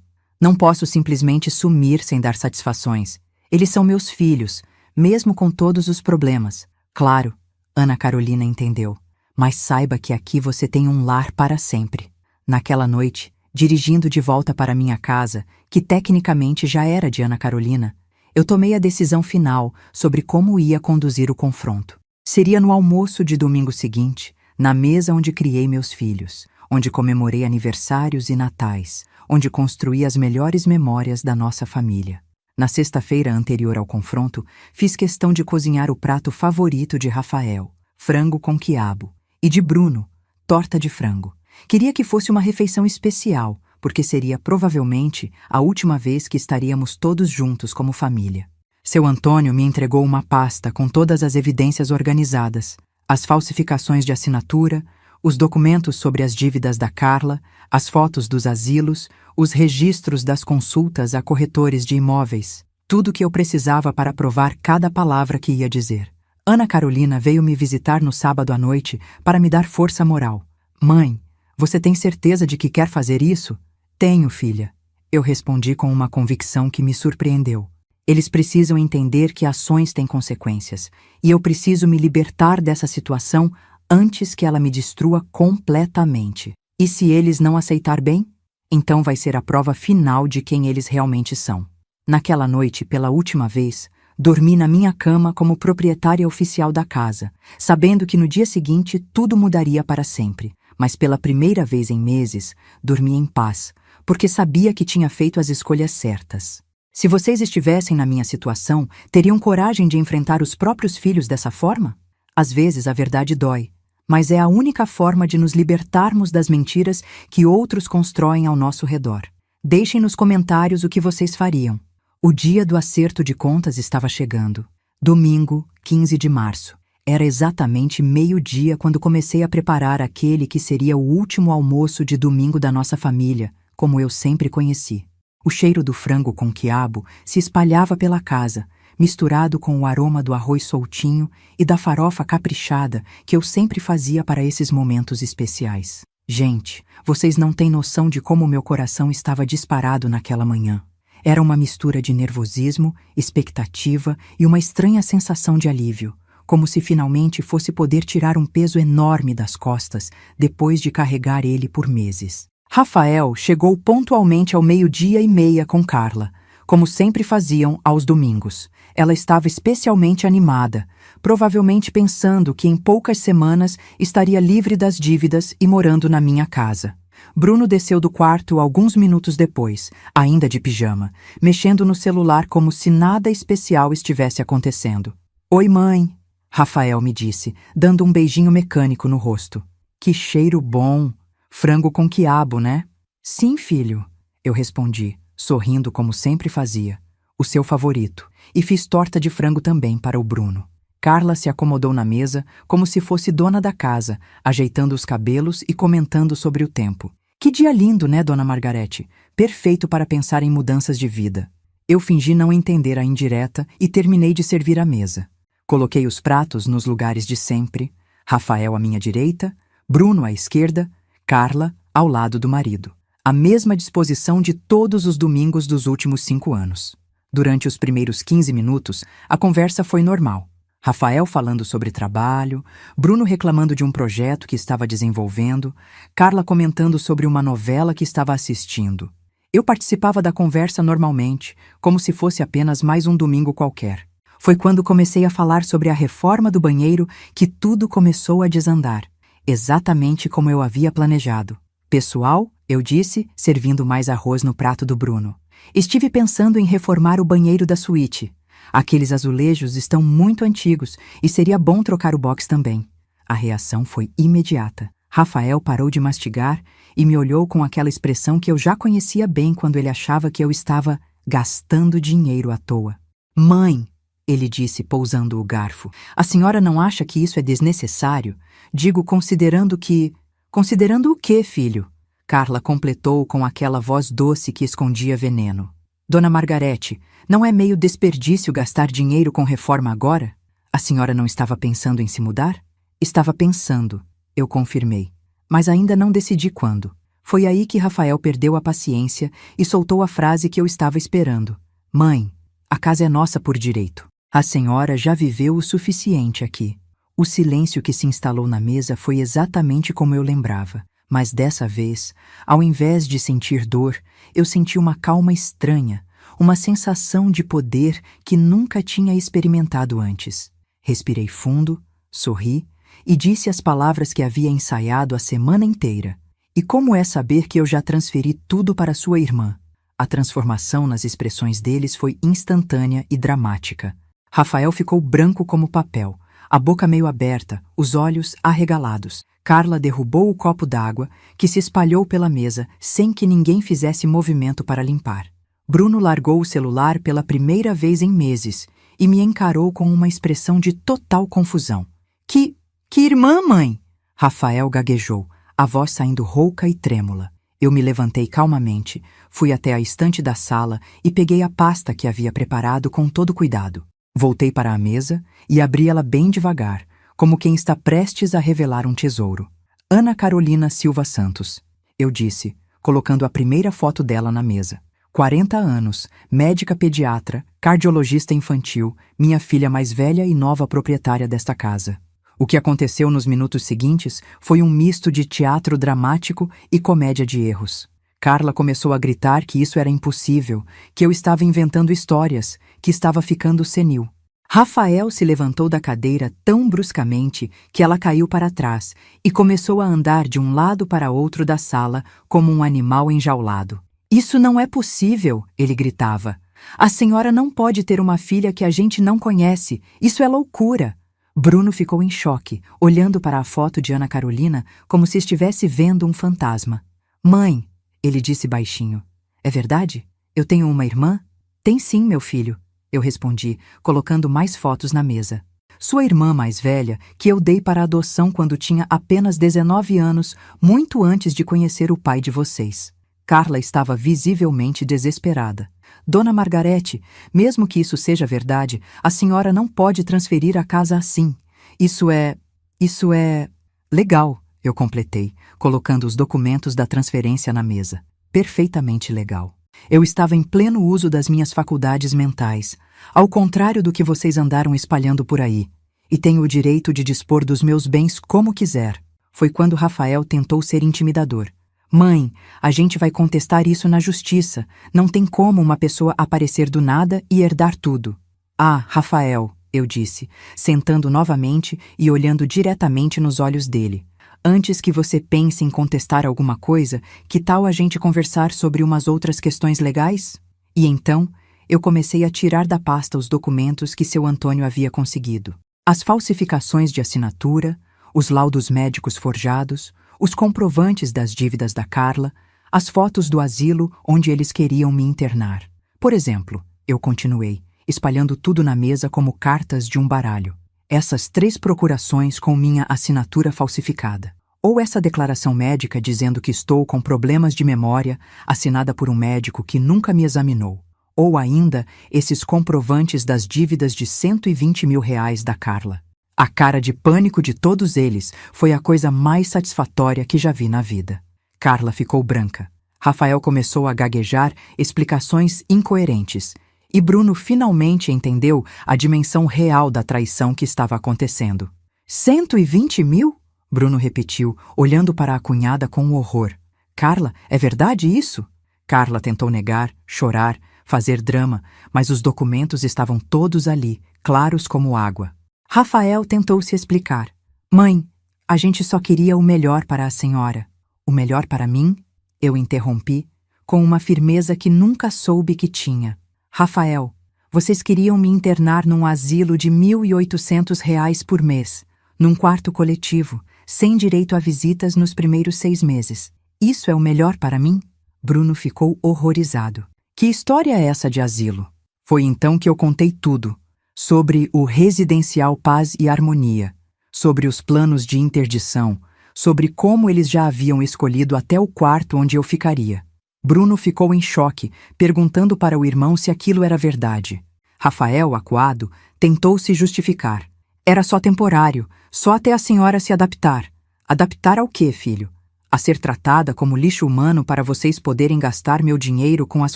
A: Não posso simplesmente sumir sem dar satisfações. Eles são meus filhos, mesmo com todos os problemas. Claro, Ana Carolina entendeu. Mas saiba que aqui você tem um lar para sempre. Naquela noite, dirigindo de volta para minha casa, que tecnicamente já era de Ana Carolina, eu tomei a decisão final sobre como ia conduzir o confronto. Seria no almoço de domingo seguinte, na mesa onde criei meus filhos, onde comemorei aniversários e natais, onde construí as melhores memórias da nossa família. Na sexta-feira anterior ao confronto, fiz questão de cozinhar o prato favorito de Rafael, frango com quiabo, e de Bruno, torta de frango. Queria que fosse uma refeição especial, porque seria provavelmente a última vez que estaríamos todos juntos como família. Seu Antônio me entregou uma pasta com todas as evidências organizadas, as falsificações de assinatura, Os documentos sobre as dívidas da Carla, as fotos dos asilos, os registros das consultas a corretores de imóveis. Tudo o que eu precisava para provar cada palavra que ia dizer. Ana Carolina veio me visitar no sábado à noite para me dar força moral. Mãe, você tem certeza de que quer fazer isso? Tenho, filha. Eu respondi com uma convicção que me surpreendeu. Eles precisam entender que ações têm consequências, e eu preciso me libertar dessa situação antes que ela me destrua completamente. E se eles não aceitar bem? Então vai ser a prova final de quem eles realmente são. Naquela noite, pela última vez, dormi na minha cama como proprietária oficial da casa, sabendo que no dia seguinte tudo mudaria para sempre. Mas pela primeira vez em meses, dormi em paz, porque sabia que tinha feito as escolhas certas. Se vocês estivessem na minha situação, teriam coragem de enfrentar os próprios filhos dessa forma? Às vezes a verdade dói, mas é a única forma de nos libertarmos das mentiras que outros constroem ao nosso redor. Deixem nos comentários o que vocês fariam. O dia do acerto de contas estava chegando. Domingo, 15 de março. Era exatamente meio-dia quando comecei a preparar aquele que seria o último almoço de domingo da nossa família, como eu sempre conheci. O cheiro do frango com quiabo se espalhava pela casa, misturado com o aroma do arroz soltinho e da farofa caprichada que eu sempre fazia para esses momentos especiais. Gente, vocês não têm noção de como meu coração estava disparado naquela manhã. Era uma mistura de nervosismo, expectativa e uma estranha sensação de alívio, como se finalmente fosse poder tirar um peso enorme das costas depois de carregar ele por meses. Rafael chegou pontualmente ao 12:30 com Carla, como sempre faziam aos domingos. Ela estava especialmente animada, provavelmente pensando que em poucas semanas estaria livre das dívidas e morando na minha casa. Bruno desceu do quarto alguns minutos depois, ainda de pijama, mexendo no celular como se nada especial estivesse acontecendo. Oi, mãe, Rafael me disse, dando um beijinho mecânico no rosto. Que cheiro bom! Frango com quiabo, né? Sim, filho, eu respondi, sorrindo como sempre fazia. O seu favorito. E fiz torta de frango também para o Bruno. Carla se acomodou na mesa como se fosse dona da casa, ajeitando os cabelos e comentando sobre o tempo. Que dia lindo, né, dona Margarete? Perfeito para pensar em mudanças de vida. Eu fingi não entender a indireta e terminei de servir a mesa. Coloquei os pratos nos lugares de sempre, Rafael à minha direita, Bruno à esquerda, Carla ao lado do marido. A mesma disposição de todos os domingos dos últimos 5 anos. Durante os primeiros 15 minutos, a conversa foi normal. Rafael falando sobre trabalho, Bruno reclamando de um projeto que estava desenvolvendo, Carla comentando sobre uma novela que estava assistindo. Eu participava da conversa normalmente, como se fosse apenas mais um domingo qualquer. Foi quando comecei a falar sobre a reforma do banheiro que tudo começou a desandar, exatamente como eu havia planejado. Pessoal, eu disse, servindo mais arroz no prato do Bruno. Estive pensando em reformar o banheiro da suíte. Aqueles azulejos estão muito antigos e seria bom trocar o box também. A reação foi imediata. Rafael parou de mastigar e me olhou com aquela expressão que eu já conhecia bem quando ele achava que eu estava gastando dinheiro à toa. Mãe, ele disse, pousando o garfo, a senhora não acha que isso é desnecessário? Digo, considerando que... Considerando o quê, filho? Carla completou com aquela voz doce que escondia veneno. Dona Margarete, não é meio desperdício gastar dinheiro com reforma agora? A senhora não estava pensando em se mudar? Estava pensando, eu confirmei, mas ainda não decidi quando. Foi aí que Rafael perdeu a paciência e soltou a frase que eu estava esperando. Mãe, a casa é nossa por direito. A senhora já viveu o suficiente aqui. O silêncio que se instalou na mesa foi exatamente como eu lembrava. Mas dessa vez, ao invés de sentir dor, eu senti uma calma estranha, uma sensação de poder que nunca tinha experimentado antes. Respirei fundo, sorri e disse as palavras que havia ensaiado a semana inteira. E como é saber que eu já transferi tudo para sua irmã? A transformação nas expressões deles foi instantânea e dramática. Rafael ficou branco como papel, a boca meio aberta, os olhos arregalados. Carla derrubou o copo d'água, que se espalhou pela mesa sem que ninguém fizesse movimento para limpar. Bruno largou o celular pela primeira vez em meses e me encarou com uma expressão de total confusão. Que irmã, mãe? Rafael gaguejou, a voz saindo rouca e trêmula. Eu me levantei calmamente, fui até a estante da sala e peguei a pasta que havia preparado com todo cuidado. Voltei para a mesa e abri ela bem devagar, como quem está prestes a revelar um tesouro. Ana Carolina Silva Santos, eu disse, colocando a primeira foto dela na mesa. 40 anos, médica pediatra, cardiologista infantil, minha filha mais velha e nova proprietária desta casa. O que aconteceu nos minutos seguintes foi um misto de teatro dramático e comédia de erros. Carla começou a gritar que isso era impossível, que eu estava inventando histórias, que estava ficando senil. Rafael se levantou da cadeira tão bruscamente que ela caiu para trás e começou a andar de um lado para outro da sala como um animal enjaulado. Isso não é possível, ele gritava. A senhora não pode ter uma filha que a gente não conhece. Isso é loucura. Bruno ficou em choque, olhando para a foto de Ana Carolina como se estivesse vendo um fantasma. Mãe, ele disse baixinho. É verdade? Eu tenho uma irmã? Tem sim, meu filho. Eu respondi, colocando mais fotos na mesa. Sua irmã mais velha, que eu dei para adoção quando tinha apenas 19 anos, muito antes de conhecer o pai de vocês. Carla estava visivelmente desesperada. Dona Margarete, mesmo que isso seja verdade, a senhora não pode transferir a casa assim. Isso é... legal, eu completei, colocando os documentos da transferência na mesa. Perfeitamente legal. Eu estava em pleno uso das minhas faculdades mentais, ao contrário do que vocês andaram espalhando por aí, e tenho o direito de dispor dos meus bens como quiser. Foi quando Rafael tentou ser intimidador. Mãe, a gente vai contestar isso na justiça. Não tem como uma pessoa aparecer do nada e herdar tudo. Ah, Rafael, eu disse, sentando novamente e olhando diretamente nos olhos dele. Antes que você pense em contestar alguma coisa, que tal a gente conversar sobre umas outras questões legais? E então, eu comecei a tirar da pasta os documentos que seu Antônio havia conseguido. As falsificações de assinatura, os laudos médicos forjados, os comprovantes das dívidas da Carla, as fotos do asilo onde eles queriam me internar. Por exemplo, eu continuei, espalhando tudo na mesa como cartas de um baralho. Essas 3 procurações com minha assinatura falsificada. Ou essa declaração médica dizendo que estou com problemas de memória, assinada por um médico que nunca me examinou. Ou ainda, esses comprovantes das dívidas de R$120 mil da Carla. A cara de pânico de todos eles foi a coisa mais satisfatória que já vi na vida. Carla ficou branca. Rafael começou a gaguejar explicações incoerentes. E Bruno finalmente entendeu a dimensão real da traição que estava acontecendo. 120 mil? Bruno repetiu, olhando para a cunhada com horror. Carla, é verdade isso? Carla tentou negar, chorar, fazer drama, mas os documentos estavam todos ali, claros como água. Rafael tentou se explicar. Mãe, a gente só queria o melhor para a senhora. O melhor para mim? Eu interrompi, com uma firmeza que nunca soube que tinha. Rafael, vocês queriam me internar num asilo de R$1.800 por mês, num quarto coletivo, sem direito a visitas nos primeiros 6 meses. Isso é o melhor para mim? Bruno ficou horrorizado. Que história é essa de asilo? Foi então que eu contei tudo, sobre o residencial Paz e Harmonia, sobre os planos de interdição, sobre como eles já haviam escolhido até o quarto onde eu ficaria. Bruno ficou em choque, perguntando para o irmão se aquilo era verdade. Rafael, acuado, tentou se justificar. Era só temporário, só até a senhora se adaptar. Adaptar ao quê, filho? A ser tratada como lixo humano para vocês poderem gastar meu dinheiro com as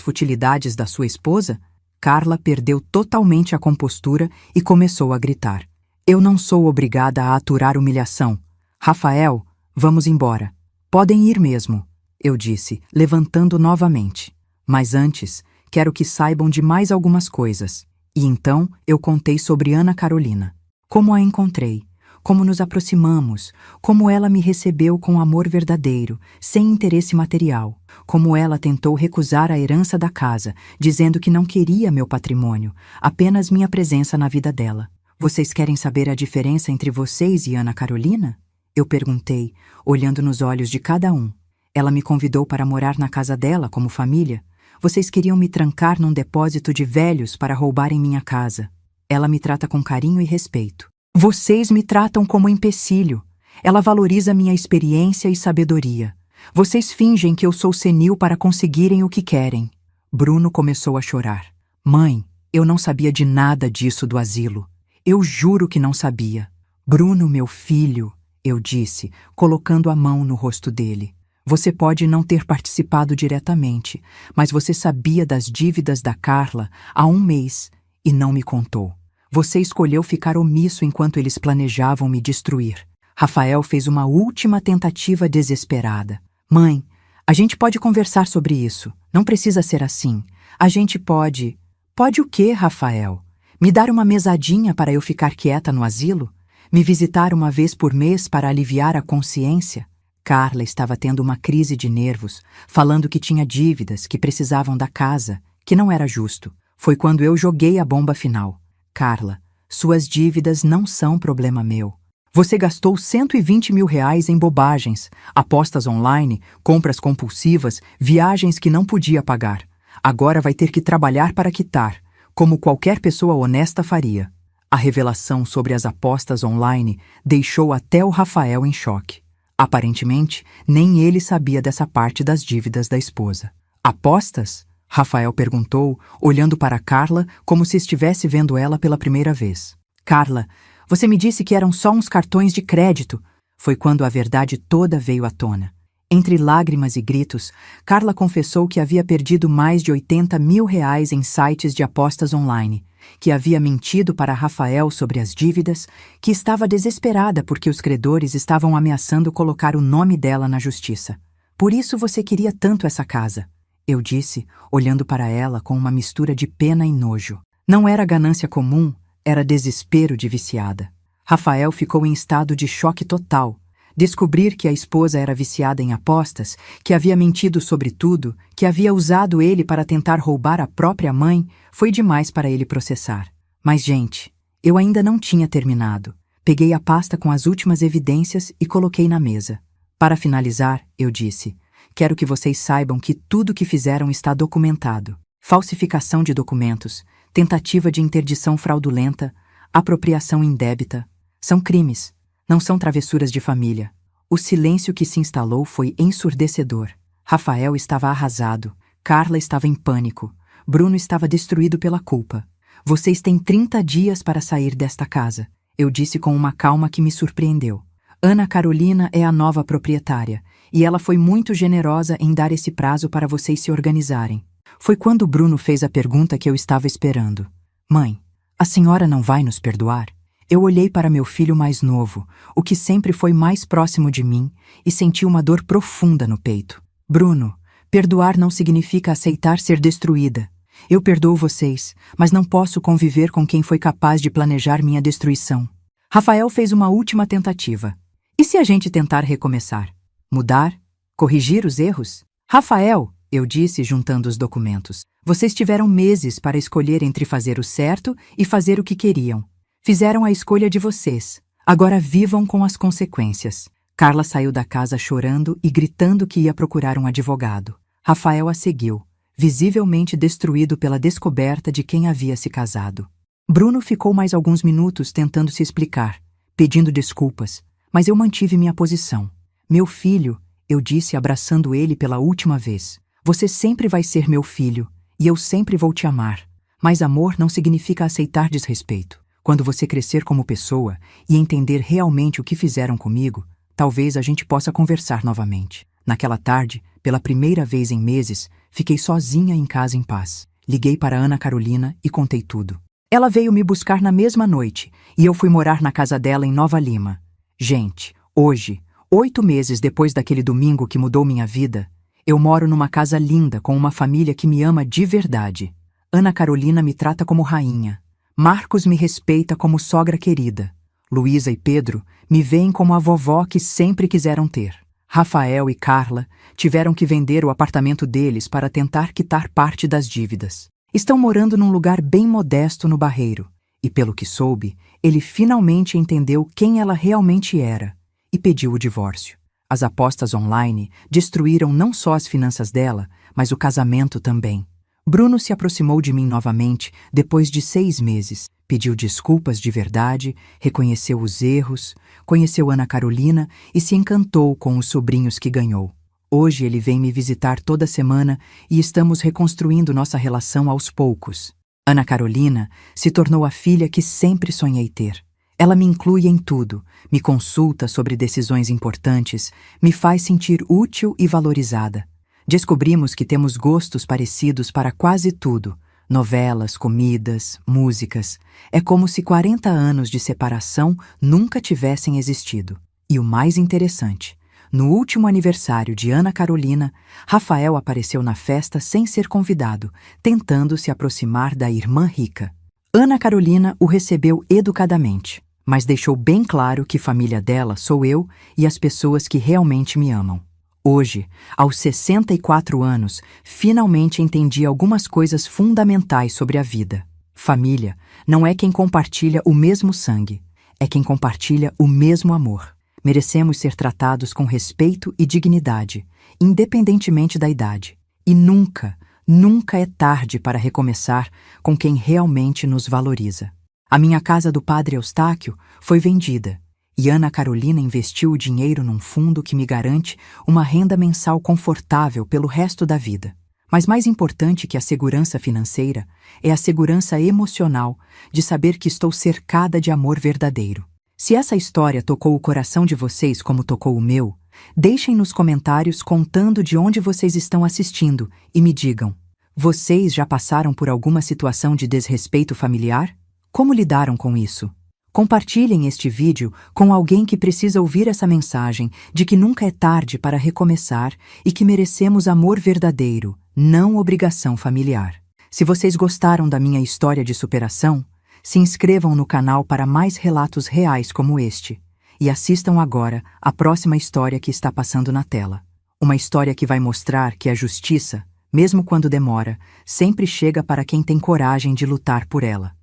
A: futilidades da sua esposa? Carla perdeu totalmente a compostura e começou a gritar. Eu não sou obrigada a aturar humilhação. Rafael, vamos embora. Podem ir mesmo. Eu disse, levantando novamente. Mas antes, quero que saibam de mais algumas coisas. E então eu contei sobre Ana Carolina. Como a encontrei, como nos aproximamos, como ela me recebeu com amor verdadeiro, sem interesse material, como ela tentou recusar a herança da casa, dizendo que não queria meu patrimônio, apenas minha presença na vida dela. Vocês querem saber a diferença entre vocês e Ana Carolina? Eu perguntei, olhando nos olhos de cada um. Ela me convidou para morar na casa dela como família. Vocês queriam me trancar num depósito de velhos para roubarem minha casa. Ela me trata com carinho e respeito. Vocês me tratam como empecilho. Ela valoriza minha experiência e sabedoria. Vocês fingem que eu sou senil para conseguirem o que querem. Bruno começou a chorar. Mãe, eu não sabia de nada disso do asilo. Eu juro que não sabia. Bruno, meu filho, eu disse, colocando a mão no rosto dele. Você pode não ter participado diretamente, mas você sabia das dívidas da Carla há 1 mês e não me contou. Você escolheu ficar omisso enquanto eles planejavam me destruir. Rafael fez uma última tentativa desesperada. Mãe, a gente pode conversar sobre isso. Não precisa ser assim. A gente pode... Pode o quê, Rafael? Me dar uma mesadinha para eu ficar quieta no asilo? Me visitar uma vez por mês para aliviar a consciência? Carla estava tendo uma crise de nervos, falando que tinha dívidas, que precisavam da casa, que não era justo. Foi quando eu joguei a bomba final. Carla, suas dívidas não são problema meu. Você gastou R$120 mil em bobagens, apostas online, compras compulsivas, viagens que não podia pagar. Agora vai ter que trabalhar para quitar, como qualquer pessoa honesta faria. A revelação sobre as apostas online deixou até o Rafael em choque. Aparentemente, nem ele sabia dessa parte das dívidas da esposa. Apostas? Rafael perguntou, olhando para Carla como se estivesse vendo ela pela primeira vez. Carla, você me disse que eram só uns cartões de crédito. Foi quando a verdade toda veio à tona. Entre lágrimas e gritos, Carla confessou que havia perdido mais de R$80 mil em sites de apostas online, que havia mentido para Rafael sobre as dívidas, que estava desesperada porque os credores estavam ameaçando colocar o nome dela na justiça. Por isso você queria tanto essa casa, eu disse, olhando para ela com uma mistura de pena e nojo. Não era ganância comum, era desespero de viciada. Rafael ficou em estado de choque total. Descobrir que a esposa era viciada em apostas, que havia mentido sobre tudo, que havia usado ele para tentar roubar a própria mãe, foi demais para ele processar. Mas, gente, eu ainda não tinha terminado. Peguei a pasta com as últimas evidências e coloquei na mesa. Para finalizar, eu disse, quero que vocês saibam que tudo que fizeram está documentado. Falsificação de documentos, tentativa de interdição fraudulenta, apropriação indébita, são crimes. Não são travessuras de família. O silêncio que se instalou foi ensurdecedor. Rafael estava arrasado. Carla estava em pânico. Bruno estava destruído pela culpa. Vocês têm 30 dias para sair desta casa, eu disse com uma calma que me surpreendeu. Ana Carolina é a nova proprietária, e ela foi muito generosa em dar esse prazo para vocês se organizarem. Foi quando Bruno fez a pergunta que eu estava esperando. Mãe, a senhora não vai nos perdoar? Eu olhei para meu filho mais novo, o que sempre foi mais próximo de mim, e senti uma dor profunda no peito. Bruno, perdoar não significa aceitar ser destruída. Eu perdoo vocês, mas não posso conviver com quem foi capaz de planejar minha destruição. Rafael fez uma última tentativa. E se a gente tentar recomeçar? Mudar? Corrigir os erros? Rafael, eu disse juntando os documentos, vocês tiveram meses para escolher entre fazer o certo e fazer o que queriam. Fizeram a escolha de vocês. Agora vivam com as consequências. Carla saiu da casa chorando e gritando que ia procurar um advogado. Rafael a seguiu, visivelmente destruído pela descoberta de quem havia se casado. Bruno ficou mais alguns minutos tentando se explicar, pedindo desculpas, mas eu mantive minha posição. Meu filho, eu disse abraçando ele pela última vez. Você sempre vai ser meu filho, e eu sempre vou te amar. Mas amor não significa aceitar desrespeito. Quando você crescer como pessoa e entender realmente o que fizeram comigo, talvez a gente possa conversar novamente. Naquela tarde, pela primeira vez em meses, fiquei sozinha em casa em paz. Liguei para Ana Carolina e contei tudo. Ela veio me buscar na mesma noite e eu fui morar na casa dela em Nova Lima. Gente, hoje, 8 meses depois daquele domingo que mudou minha vida, eu moro numa casa linda com uma família que me ama de verdade. Ana Carolina me trata como rainha. Marcos me respeita como sogra querida. Luísa e Pedro me veem como a vovó que sempre quiseram ter. Rafael e Carla tiveram que vender o apartamento deles para tentar quitar parte das dívidas. Estão morando num lugar bem modesto no Barreiro. E pelo que soube, ele finalmente entendeu quem ela realmente era e pediu o divórcio. As apostas online destruíram não só as finanças dela, mas o casamento também. Bruno se aproximou de mim novamente depois de 6 meses. Pediu desculpas de verdade, reconheceu os erros, conheceu Ana Carolina e se encantou com os sobrinhos que ganhou. Hoje ele vem me visitar toda semana e estamos reconstruindo nossa relação aos poucos. Ana Carolina se tornou a filha que sempre sonhei ter. Ela me inclui em tudo, me consulta sobre decisões importantes, me faz sentir útil e valorizada. Descobrimos que temos gostos parecidos para quase tudo: novelas, comidas, músicas. É como se 40 anos de separação nunca tivessem existido. E o mais interessante, no último aniversário de Ana Carolina, Rafael apareceu na festa sem ser convidado, tentando se aproximar da irmã rica. Ana Carolina o recebeu educadamente, mas deixou bem claro que família dela sou eu e as pessoas que realmente me amam. Hoje, aos 64 anos, finalmente entendi algumas coisas fundamentais sobre a vida. Família não é quem compartilha o mesmo sangue, é quem compartilha o mesmo amor. Merecemos ser tratados com respeito e dignidade, independentemente da idade. E nunca, nunca é tarde para recomeçar com quem realmente nos valoriza. A minha casa do Padre Eustáquio foi vendida e Ana Carolina investiu o dinheiro num fundo que me garante uma renda mensal confortável pelo resto da vida. Mas mais importante que a segurança financeira é a segurança emocional de saber que estou cercada de amor verdadeiro. Se essa história tocou o coração de vocês como tocou o meu, deixem nos comentários contando de onde vocês estão assistindo e me digam: vocês já passaram por alguma situação de desrespeito familiar? Como lidaram com isso? Compartilhem este vídeo com alguém que precisa ouvir essa mensagem de que nunca é tarde para recomeçar e que merecemos amor verdadeiro, não obrigação familiar. Se vocês gostaram da minha história de superação, se inscrevam no canal para mais relatos reais como este e assistam agora a próxima história que está passando na tela. Uma história que vai mostrar que a justiça, mesmo quando demora, sempre chega para quem tem coragem de lutar por ela.